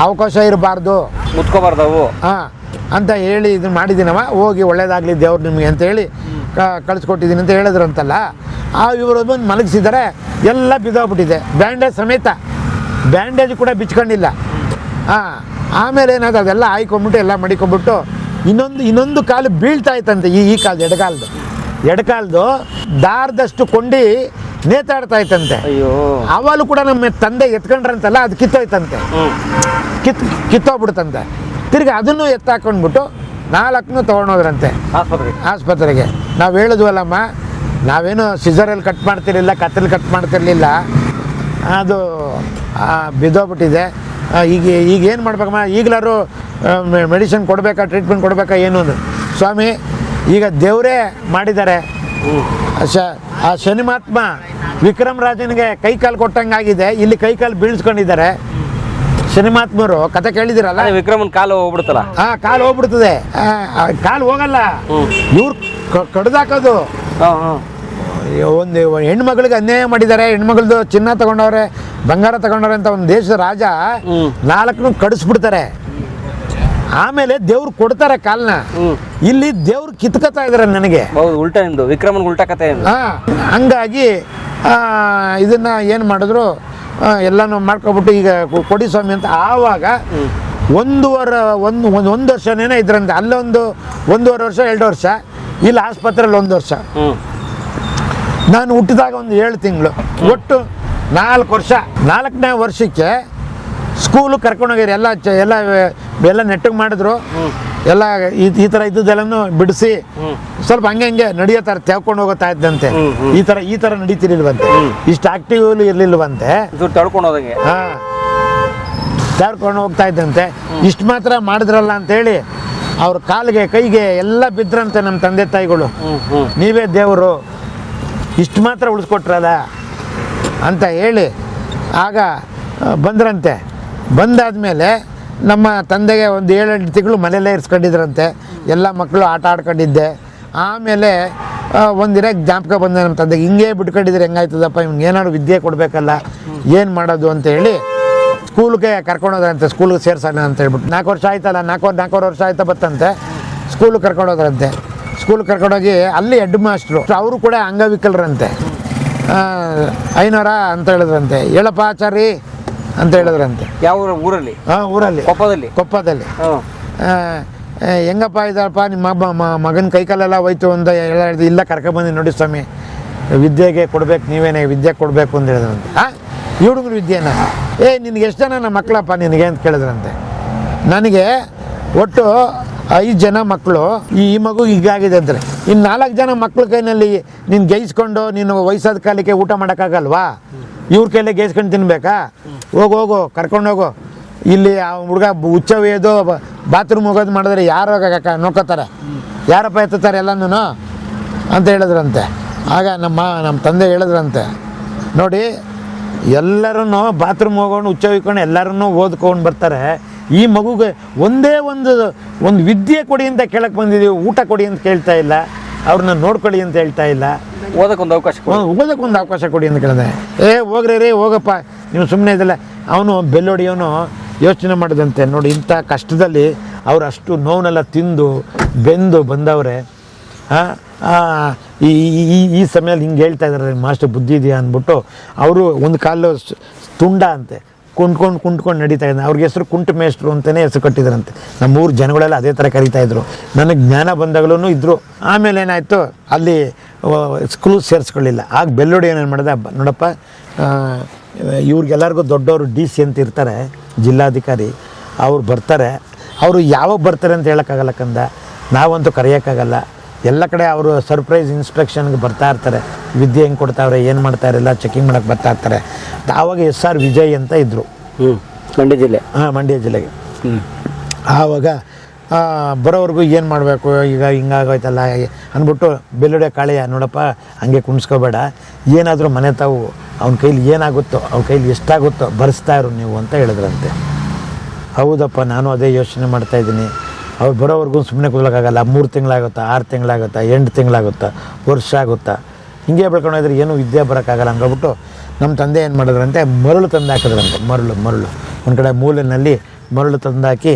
ಅವಕಾಶ ಇರಬಾರ್ದು, ಮುತ್ಕೋಬಾರ್ದವು ಅಂತ ಹೇಳಿ ಇದನ್ನು ಮಾಡಿದ್ದೀನವ, ಹೋಗಿ ಒಳ್ಳೇದಾಗಲಿ ದೇವ್ರು ನಿಮಗೆ ಅಂತೇಳಿ ಕಳಿಸ್ಕೊಟ್ಟಿದ್ದೀನಿ ಅಂತ ಹೇಳಿದ್ರಂತಲ್ಲ. ಇವರು ಬಂದು ಮಲಗಿಸಿದ್ದಾರೆ, ಎಲ್ಲ ಬಿದ್ದೋಗ್ಬಿಟ್ಟಿದೆ ಬ್ಯಾಂಡೇಜ್ ಸಮೇತ, ಬ್ಯಾಂಡೇಜ್ ಕೂಡ ಬಿಚ್ಕೊಂಡಿಲ್ಲ. ಆಮೇಲೆ ಏನಾದ್ರು ಅದೆಲ್ಲ ಹಾಯ್ಕೊಂಬಿಟ್ಟು ಎಲ್ಲ ಮಡಿಕೊಂಡ್ಬಿಟ್ಟು ಇನ್ನೊಂದು ಕಾಲು ಬೀಳ್ತಾ ಇತ್ತಂತೆ. ಈ ಕಾಲದ ಎಡಕಾಲ್ದು ದಾರದಷ್ಟು ಕೊಂಡಿ ನೇತಾಡ್ತಾ ಇತ್ತಂತೆ. ಅವಳು ಕೂಡ ನಮ್ಮ ತಂದೆ ಎತ್ಕೊಂಡ್ರಂತಲ್ಲ, ಅದು ಕಿತ್ತೋಯ್ತಂತೆ, ಕಿತ್ತೋಗ್ಬಿಡ್ತಂತೆ. ತಿರ್ಗಿ ಅದನ್ನು ಎತ್ತಾಕೊಂಡ್ಬಿಟ್ಟು 4 ತೊಗೊಂಡೋದ್ರಂತೆ ಆಸ್ಪತ್ರೆಗೆ. ನಾವು ಹೇಳಿದ್ವಲ್ಲಮ್ಮ, ನಾವೇನು ಸಿಸರಲ್ಲಿ ಕಟ್ ಮಾಡ್ತಿರ್ಲಿಲ್ಲ, ಕತ್ತಲ್ಲಿ ಕಟ್ ಮಾಡ್ತಿರ್ಲಿಲ್ಲ, ಅದು ಬಿದ್ದೋಗ್ಬಿಟ್ಟಿದೆ. ಈಗ ಏನು ಮಾಡ್ಬೇಕಮ್ಮ, ಈಗಲಾರು ಮೆಡಿಸಿನ್ ಕೊಡಬೇಕಾ, ಟ್ರೀಟ್ಮೆಂಟ್ ಕೊಡಬೇಕಾ ಏನು ಅಂದರು. ಸ್ವಾಮಿ, ಈಗ ದೇವರೇ ಮಾಡಿದ್ದಾರೆ, ಆ ಶನಿಮಾತ್ಮ ವಿಕ್ರಮ್ ರಾಜನಿಗೆ ಕೈ ಕಾಲು ಕೊಟ್ಟಂಗಾಗಿದೆ, ಇಲ್ಲಿ ಕೈ ಕಾಲು ಬೀಳ್ಸ್ಕೊಂಡಿದ್ದಾರೆ ಶನಿಮಾತ್ಮರು. ಕತೆ ಕೇಳಿದಿರಲ್ಲ, ವಿಕ್ರಮನ್ ಕಾಲು ಹೋಗ್ಬಿಡ್ತಲ್ಲ. ಕಾಲು ಹೋಗ್ಬಿಡ್ತದೆ, ಕಾಲು ಹೋಗಲ್ಲ, ಇವ್ರು ಕಡ್ದಾಕೋದು. ಒಂದು ಹೆಣ್ಮಗಳಿಗೆ ಅನ್ಯಾಯ ಮಾಡಿದ್ದಾರೆ, ಹೆಣ್ಮಗಳದು ಚಿನ್ನ ತಗೊಂಡವ್ರೆ, ಬಂಗಾರ ತಗೊಂಡವ್ರೆ ಅಂತ ಒಂದು ದೇಶದ ರಾಜ 4 ಕಡಿಸ್ಬಿಡ್ತಾರೆ. ಆಮೇಲೆ ದೇವ್ರು ಕೊಡ್ತಾರೆ ಕಾಲ್ನ. ಇಲ್ಲಿ ದೇವ್ರು ಕಿತ್ಕೊತಾ ಇದಾರೆ ನನಗೆ. ಉಲ್ಟಾ ಎಂದು ವಿಕ್ರಮನ್ ಉಲ್ಟಾ ಕತೆ. ಹಂಗಾಗಿ ಇದನ್ನ ಏನು ಮಾಡಿದ್ರು, ಎಲ್ಲನೂ ಮಾಡ್ಕೊಬಿಟ್ಟು ಈಗ ಕೊಡಿ ಸ್ವಾಮಿ ಅಂತ. ಆವಾಗ 1 ವರ್ಷನೇನೋ ಇದ್ರಂತೆ. ಅಲ್ಲೊಂದು 1.5 ವರ್ಷ 2 ವರ್ಷ, ಇಲ್ಲಿ ಆಸ್ಪತ್ರೆಯಲ್ಲಿ 1 ವರ್ಷ. ನಾನು ಹುಟ್ಟಿದಾಗ ಒಂದು 7 ತಿಂಗಳು, ಒಟ್ಟು 4 ವರ್ಷ. 4ನೇ ವರ್ಷಕ್ಕೆ ಸ್ಕೂಲು ಕರ್ಕೊಂಡೋಗಿರಿ, ಎಲ್ಲ ನೆಟ್ಟಿಗೆ ಮಾಡಿದ್ರು, ಎಲ್ಲ ಈ ಥರ ಇದ್ದದ್ದೆಲ್ಲನೂ ಬಿಡಿಸಿ ಸ್ವಲ್ಪ ಹಂಗೆ ನಡೆಯೋ ಥರ ತೆವ್ಕೊಂಡು ಹೋಗುತ್ತಾ ಇದ್ದಂತೆ. ಈ ಥರ ನಡೀತಿರ್ಲಿಲ್ವಂತೆ, ಇಷ್ಟು ಆಕ್ಟಿವ್ ಇರ್ಲಿಲ್ವಂತೆ, ತೆವ್ಕೊಂಡು ಹೋಗ್ತಾ ಇದ್ದಂತೆ. ಇಷ್ಟು ಮಾತ್ರ ಮಾಡಿದ್ರಲ್ಲ ಅಂತೇಳಿ ಅವ್ರ ಕಾಲಿಗೆ ಕೈಗೆ ಎಲ್ಲ ಬಿದ್ರಂತೆ ನಮ್ಮ ತಂದೆ ತಾಯಿಗಳು. ನೀವೇ ದೇವರು, ಇಷ್ಟು ಮಾತ್ರ ಉಳಿಸ್ಕೊಟ್ರಲ್ಲ ಅಂತ ಹೇಳಿ ಆಗ ಬಂದ್ರಂತೆ. ಬಂದಾದಮೇಲೆ ನಮ್ಮ ತಂದೆಗೆ ಒಂದು 7-8 ತಿಂಗಳು ಮನೆಯಲ್ಲೇ ಇರಿಸ್ಕೊಂಡಿದ್ರಂತೆ. ಎಲ್ಲ ಮಕ್ಕಳು ಆಟ ಆಡ್ಕೊಂಡಿದ್ದೆ. ಆಮೇಲೆ ಒಂದಿನ ಜ್ಞಾಪಕ ಬಂದ ನಮ್ಮ ತಂದೆಗೆ, ಹಿಂಗೆ ಬಿಟ್ಕೊಂಡಿದ್ರೆ ಹೆಂಗಾಯ್ತದಪ್ಪ, ಇವ್ನಿಗೆ ಏನಾದ್ರು ವಿದ್ಯೆ ಕೊಡಬೇಕಲ್ಲ, ಏನು ಮಾಡೋದು ಅಂತ ಹೇಳಿ ಸ್ಕೂಲ್ಗೆ ಕರ್ಕೊಂಡೋದ್ರಂತೆ. ಸ್ಕೂಲ್ಗೆ ಸೇರ್ಸೋಣ ಅಂತ ಹೇಳ್ಬಿಟ್ಟು 4 ವರ್ಷ ಆಯ್ತಲ್ಲ, 4 ವರ್ಷ ಆಯ್ತಾ ಬತ್ತಂತೆ. ಸ್ಕೂಲ್ಗೆ ಕರ್ಕೊಂಡೋದ್ರಂತೆ. ಸ್ಕೂಲ್ಗೆ ಕರ್ಕೊಂಡೋಗಿ ಅಲ್ಲಿ ಹೆಡ್ ಮಾಸ್ಟ್ರು, ಅವರು ಕೂಡ ಅಂಗವಿಕಲರಂತೆ. ಐನೋರ ಅಂತ ಹೇಳಿದ್ರಂತೆ, ಹೇಳಪ್ಪ ಆಚಾರಿ ಅಂತ ಹೇಳಿದ್ರಂತೆ. ಯಾವ ಊರಲ್ಲಿ? ಊರಲ್ಲಿ, ಕೊಪ್ಪದಲ್ಲಿ. ಹೆಂಗಪ್ಪ ಇದ್ದಾರಪ್ಪ ನಿಮ್ಮ ಮಗನ ಕೈಕಾಲೆಲ್ಲ ಹೋಯ್ತು ಅಂತ ಹೇಳಿದ್ರು. ಇಲ್ಲ, ಕರ್ಕೊಬಂದು ನೋಡಿ ಸ್ವಾಮಿ, ವಿದ್ಯೆಗೆ ಕೊಡ್ಬೇಕು, ನೀವೇನೇ ವಿದ್ಯೆ ಕೊಡಬೇಕು ಅಂತ ಹೇಳಿದ್ರಂತೆ. ಈ ಹುಡುಗರು ವಿದ್ಯೆನ, ನಿನಗೆ ಎಷ್ಟು ಜನ ನಮ್ಮ ಮಕ್ಕಳಪ್ಪ ನಿನಗೆ ಅಂತ ಕೇಳಿದ್ರಂತೆ. ನನಗೆ ಒಟ್ಟು 5 ಜನ ಮಕ್ಕಳು, ಈ ಮಗು ಹೀಗಾಗಿದೆ ಅಂತಾರೆ. ಇನ್ನು 4 ಜನ ಮಕ್ಳ ಕೈನಲ್ಲಿ ನೀನು ಗೈಸ್ಕೊಂಡು ನೀನು ವಯಸ್ಸಾದ ಕಾಲಕ್ಕೆ ಊಟ ಮಾಡೋಕ್ಕಾಗಲ್ವಾ? ಇವ್ರ ಕೈಲೇ ಗೈಸ್ಕೊಂಡು ತಿನ್ಬೇಕಾ? ಹೋಗು ಕರ್ಕೊಂಡೋಗು. ಇಲ್ಲಿ ಆ ಹುಡುಗ ಹುಚ್ಚವೇದು ಬಾತ್ರೂಮ್ ಹೋಗೋದು ಮಾಡಿದ್ರೆ ಯಾರು ನೋಡ್ಕೋತಾರೆ, ಯಾರಪ್ಪ ಎತ್ತುತ್ತಾರೆ ಎಲ್ಲನೂ ಅಂತ ಹೇಳಿದ್ರಂತೆ. ಆಗ ನಮ್ಮ ತಂದೆ ಹೇಳಿದ್ರಂತೆ, ನೋಡಿ ಎಲ್ಲರೂ ಬಾತ್ರೂಮ್ ಹೋಗೋಣ ಹುಚ್ಚ ಹೋಯ್ಕೊಂಡು ಎಲ್ಲರೂ ಓದ್ಕೊಂಡು ಬರ್ತಾರೆ, ಈ ಮಗುಗೆ ಒಂದೇ ಒಂದು ವಿದ್ಯೆ ಕೊಡಿ ಅಂತ ಕೇಳಕ್ಕೆ ಬಂದಿದ್ದೀವಿ, ಊಟ ಕೊಡಿ ಅಂತ ಕೇಳ್ತಾ ಇಲ್ಲ, ಅವ್ರನ್ನ ನೋಡ್ಕೊಳ್ಳಿ ಅಂತ ಹೇಳ್ತಾ ಇಲ್ಲ, ಓದಕ್ಕೊಂದು ಅವಕಾಶ ಕೊಡಿ ಅಂತ ಕೇಳಿದೆ. ಹೋಗ್ರಿ ಹೋಗಪ್ಪ ನೀವು ಸುಮ್ಮನೆ ಇದಲ್ಲ. ಅವನು ಬೆಲ್ಲೊಡಿಯವನು ಯೋಚನೆ ಮಾಡಿದಂತೆ, ನೋಡಿ ಇಂಥ ಕಷ್ಟದಲ್ಲಿ ಅವ್ರು ಅಷ್ಟು ನೋವನ್ನೆಲ್ಲ ತಿಂದು ಬೆಂದು ಬಂದವ್ರೆ, ಈ ಸಮಯದಲ್ಲಿ ಹಿಂಗೆ ಹೇಳ್ತಾ ಇದ್ದಾರೆ ಮಾಸ್ಟರ್ ಬುದ್ಧಿ ಇದೆಯಾ ಅಂದ್ಬಿಟ್ಟು ಅವರು ಒಂದು ಕಾಲು ತುಂಡ ಅಂತೆ ಕುಂಟ್ಕೊಂಡು ನಡೀತಾ ಇದ್ದಾರೆ. ಅವ್ರಿಗೆ ಹೆಸರು ಕುಂಟ ಮೇಷ್ಟ್ರು ಅಂತಲೇ ಹೆಸರು ಕಟ್ಟಿದ್ರಂತೆ. ನಮ್ಮೂರು ಜನಗಳೆಲ್ಲ ಅದೇ ಥರ ಕರೀತಾಯಿದ್ರು. ನನಗೆ ಜ್ಞಾನ ಬಂದಾಗಲೂ ಇದ್ದರು. ಆಮೇಲೆ ಏನಾಯಿತು, ಅಲ್ಲಿ ಸ್ಕೂಲ್ ಸೇರಿಸ್ಕೊಳ್ಳಿಲ್ಲ. ಆಗ ಬೆಲ್ಲೋಡಿ ಏನೇನು ಮಾಡಿದೆ, ನೋಡಪ್ಪ ಇವ್ರಿಗೆಲ್ಲರಿಗೂ ದೊಡ್ಡವರು DC ಅಂತ ಇರ್ತಾರೆ, ಜಿಲ್ಲಾಧಿಕಾರಿ, ಅವ್ರು ಬರ್ತಾರೆ. ಅವರು ಯಾವಾಗ ಬರ್ತಾರೆ ಅಂತ ಹೇಳೋಕ್ಕಾಗಲ್ಲ ಕಂದ, ನಾವಂತೂ ಕರೆಯೋಕ್ಕಾಗಲ್ಲ. ಎಲ್ಲ ಕಡೆ ಅವರು ಸರ್ಪ್ರೈಸ್ ಇನ್ಸ್ಪೆಕ್ಷನ್ಗೆ ಬರ್ತಾ ಇರ್ತಾರೆ, ವಿದ್ಯೆ ಹೆಂಗೆ ಕೊಡ್ತಾವ್ರೆ ಏನು ಮಾಡ್ತಾಯಿರಲ್ಲ ಚೆಕಿಂಗ್ ಮಾಡೋಕ್ಕೆ ಬರ್ತಾ ಇರ್ತಾರೆ. ಆವಾಗ SR ವಿಜಯ್ ಅಂತ ಇದ್ದರು, ಮಂಡ್ಯ ಜಿಲ್ಲೆ. ಮಂಡ್ಯ ಜಿಲ್ಲೆಗೆ. ಆವಾಗ ಬರೋವ್ರಿಗೂ ಏನು ಮಾಡಬೇಕು, ಈಗ ಹಿಂಗಾಗೋಯ್ತಲ್ಲ ಅಂದ್ಬಿಟ್ಟು ಬೆಲ್ಲುಡೆ ಕಾಳೆಯ ನೋಡಪ್ಪ ಹಂಗೆ ಕುಣಿಸ್ಕೋಬೇಡ, ಏನಾದರೂ ಮನೆ ತಾವು ಅವ್ನ ಕೈಲಿ ಏನಾಗುತ್ತೋ ಅವ್ನ ಕೈಲಿ ಎಷ್ಟಾಗುತ್ತೋ ಬರೆಸ್ತಾ ಇರು ನೀವು ಅಂತ ಹೇಳಿದ್ರಂತೆ. ಹೌದಪ್ಪ ನಾನು ಅದೇ ಯೋಚನೆ ಮಾಡ್ತಾಯಿದ್ದೀನಿ. ಅವ್ರು ಬರೋವರೆಗೂ ಸುಮ್ಮನೆ ಕೂತ್ಕೊಳ್ಳೋಕ್ಕಾಗಲ್ಲ. 3 ತಿಂಗಳಾಗುತ್ತಾ, 6 ತಿಂಗಳಾಗುತ್ತಾ, 8 ತಿಂಗಳಾಗುತ್ತಾ, ವರ್ಷ ಆಗುತ್ತಾ, ಹಿಂಗೆ ಬೆಳ್ಕೊಂಡೋದ್ರೆ ಏನೂ ವಿದ್ಯೆ ಬರೋಕ್ಕಾಗಲ್ಲ ಅಂದ್ಬಿಟ್ಟು ನಮ್ಮ ತಂದೆ ಏನು ಮಾಡಿದ್ರಂತೆ, ಮರಳು ತಂದು ಹಾಕಿದ್ರಂತೆ. ಮರಳು ಒಂದು ಕಡೆ ಮೂಲೆಯಲ್ಲಿ ಮರಳು ತಂದಾಕಿ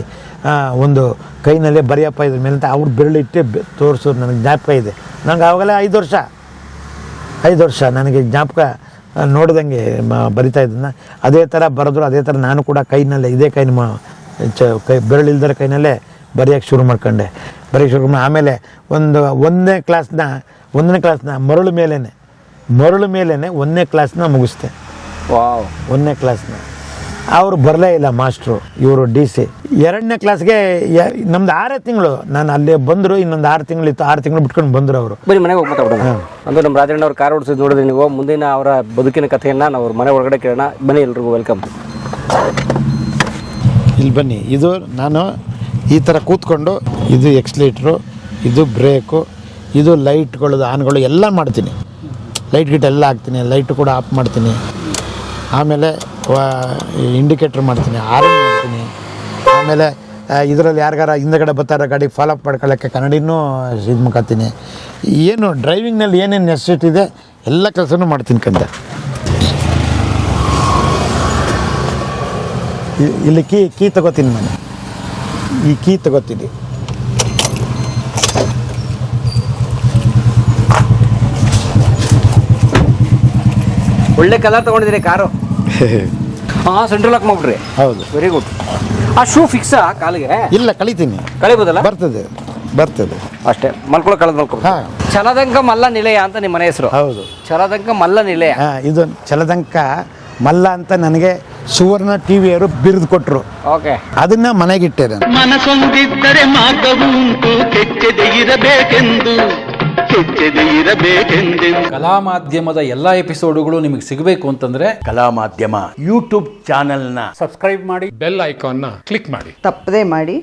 ಒಂದು ಕೈನಲ್ಲೇ ಬರೆಯಪ್ಪ ಇದ್ರ ಮೇಲೆ ಅಂತ ಅವ್ರು ಬೆರಳಿಟ್ಟು ತೋರಿಸೋದು ನನಗೆ ಜ್ಞಾಪಕ ಇದೆ. ನನಗೆ ಆವಾಗಲೇ 5 ವರ್ಷ ನನಗೆ ಜ್ಞಾಪಕ ನೋಡ್ದಂಗೆ ಬರಿತಾ ಇದ್ದನ್ನ ಅದೇ ಥರ ಬರೆದ್ರು. ಅದೇ ಥರ ನಾನು ಕೂಡ ಕೈನಲ್ಲೇ ಇದೇ ಕೈ ಬೆರಳಿಲ್ದರ ಕೈನಲ್ಲೇ ಬರೆಯೋಕ್ಕೆ ಶುರು ಮಾಡ್ಕೊಂಡೆ. ಆಮೇಲೆ ಒಂದನೇ ಕ್ಲಾಸ್ನ ಮರಳು ಮೇಲೇ 1ನೇ ಕ್ಲಾಸ್ನ ಮುಗಿಸ್ದೆ. 1ನೇ ಕ್ಲಾಸ್ನ ಅವರು ಬರಲೇ ಇಲ್ಲ ಮಾಸ್ಟ್ರು, ಇವರು DC. 2ನೇ ಕ್ಲಾಸ್ಗೆ ನಮ್ದು 6 ತಿಂಗಳು ನಾನು ಅಲ್ಲೇ ಬಂದರು. ಇನ್ನೊಂದು 6 ತಿಂಗಳಿತ್ತು, 6 ತಿಂಗಳು ಬಿಟ್ಕೊಂಡು ಬಂದರು ಅವರು. ಬರೀ ಮನೆಗೆ ಹೋಗಿ ಮಾತಾಡೋಣ. ಅಂದ್ರೆ ನಮ್ಮ ರಾಜಣ್ಣ ಅವ್ರು ಕಾರ್ ಓಡಿಸಿದ್ ನೋಡಿದ್ರೆ ನೀವು, ಮುಂದಿನ ಅವರ ಬದುಕಿನ ಕಥೆಯನ್ನು ನಾವು ಅವ್ರ ಮನೆ ಒಳಗಡೆ ಕೇಳೋಣ. ಬನ್ನಿ, ಎಲ್ರಿಗೂ ವೆಲ್ಕಮ್. ಇಲ್ಲಿ ಬನ್ನಿ. ಇದು ನಾನು ಈ ಥರ ಕೂತ್ಕೊಂಡು ಇದು ಎಕ್ಸ್ಲೇಟ್ರು, ಇದು ಬ್ರೇಕು, ಇದು ಲೈಟ್ಗಳದು ಆನ್ಗಳು ಎಲ್ಲ ಮಾಡ್ತೀನಿ. ಲೈಟ್ ಗಿಟ್ ಎಲ್ಲ ಹಾಕ್ತೀನಿ, ಲೈಟು ಕೂಡ ಆಫ್ ಮಾಡ್ತೀನಿ. ಆಮೇಲೆ ಇಂಡಿಕೇಟ್ರ್ ಮಾಡ್ತೀನಿ, ಆರನ್ ಮಾಡ್ತೀನಿ. ಆಮೇಲೆ ಇದರಲ್ಲಿ ಯಾರಿಗಾರ ಹಿಂದಗಡೆ ಬರ್ತಾರ ಗಾಡಿ ಫಾಲೋ ಅಪ್ ಮಾಡ್ಕೊಳ್ಳೋಕ್ಕೆ ಕನ್ನಡಿನೂ ಇದು ಮಾಡ್ತೀನಿ. ಏನು ಡ್ರೈವಿಂಗ್ನಲ್ಲಿ ಏನೇನು ನೆಸೆಸಿಟಿ ಇದೆ ಎಲ್ಲ ಕೆಲಸನೂ ಮಾಡ್ತೀನಿ ಕಂದ. ಇಲ್ಲಿ ಕೀ ತಗೋತೀನಿ ನಾನು, ಈ ಕೀ ತಗೋತೀನಿ. ಒಳ್ಳೆ ಕಲರ್ ತೊಗೊಂಡಿದ್ದೀರಿ ಕಾರು. ಸೆಂಟ್ರಲ್ ಲಾಕ್ ಮಾಡ್ಬಿಡ್ರಿ. ಹೌದು, ವೆರಿ ಗುಡ್. ಆ ಶೂ ಫಿಕ್ಸಾ ಕಾಲಿಗೆ? ಇಲ್ಲ, ಕಳಿತೀನಿ. ಕಳಿಬೋದಲ್ಲ? ಬರ್ತದೆ ಅಷ್ಟೇ. ಮಲ್ಕೊಳ್ಳೋ ಕಳೆದು ಮಲ್ಕೊ. ಛಲದಂಕ ಮಲ್ಲ ನಿಲಯ ಅಂತ ನಿಮ್ಮ ಮನೆ ಹೆಸರು? ಹೌದು, ಛಲದಂಕ ಮಲ್ಲ ನಿಲಯ. ಇದು ಛಲದಂಕ ಮಲ್ಲ ಅಂತ ನನಗೆ ಸುವರ್ಣ ಟಿವಿಯವರು ಬಿರುದು ಕೊಟ್ಟರು. ಓಕೆ, ಅದನ್ನ ಮನೆಗಿಟ್ಟೆ ನಾನು. ಮನಸೊಂದಿದ್ದರೆ ಮಾರ್ಗವು ಉಂಟು, ಕೆಚ್ಚದೆ ಇರಬೇಕೆಂದು ಕಲಾ ಮಾಧ್ಯಮದ ಎಲ್ಲಾ ಎಪಿಸೋಡುಗಳು ನಿಮಗೆ ಸಿಗಬೇಕು ಅಂತಂದ್ರೆ ಕಲಾ ಮಾಧ್ಯಮ ಯೂಟ್ಯೂಬ್ ಚಾನೆಲ್ನ ಸಬ್ಸ್ಕ್ರೈಬ್ ಮಾಡಿ, ಬೆಲ್ ಐಕಾನ್ನ ಕ್ಲಿಕ್ ಮಾಡಿ, ತಪ್ಪದೇ ಮಾಡಿ.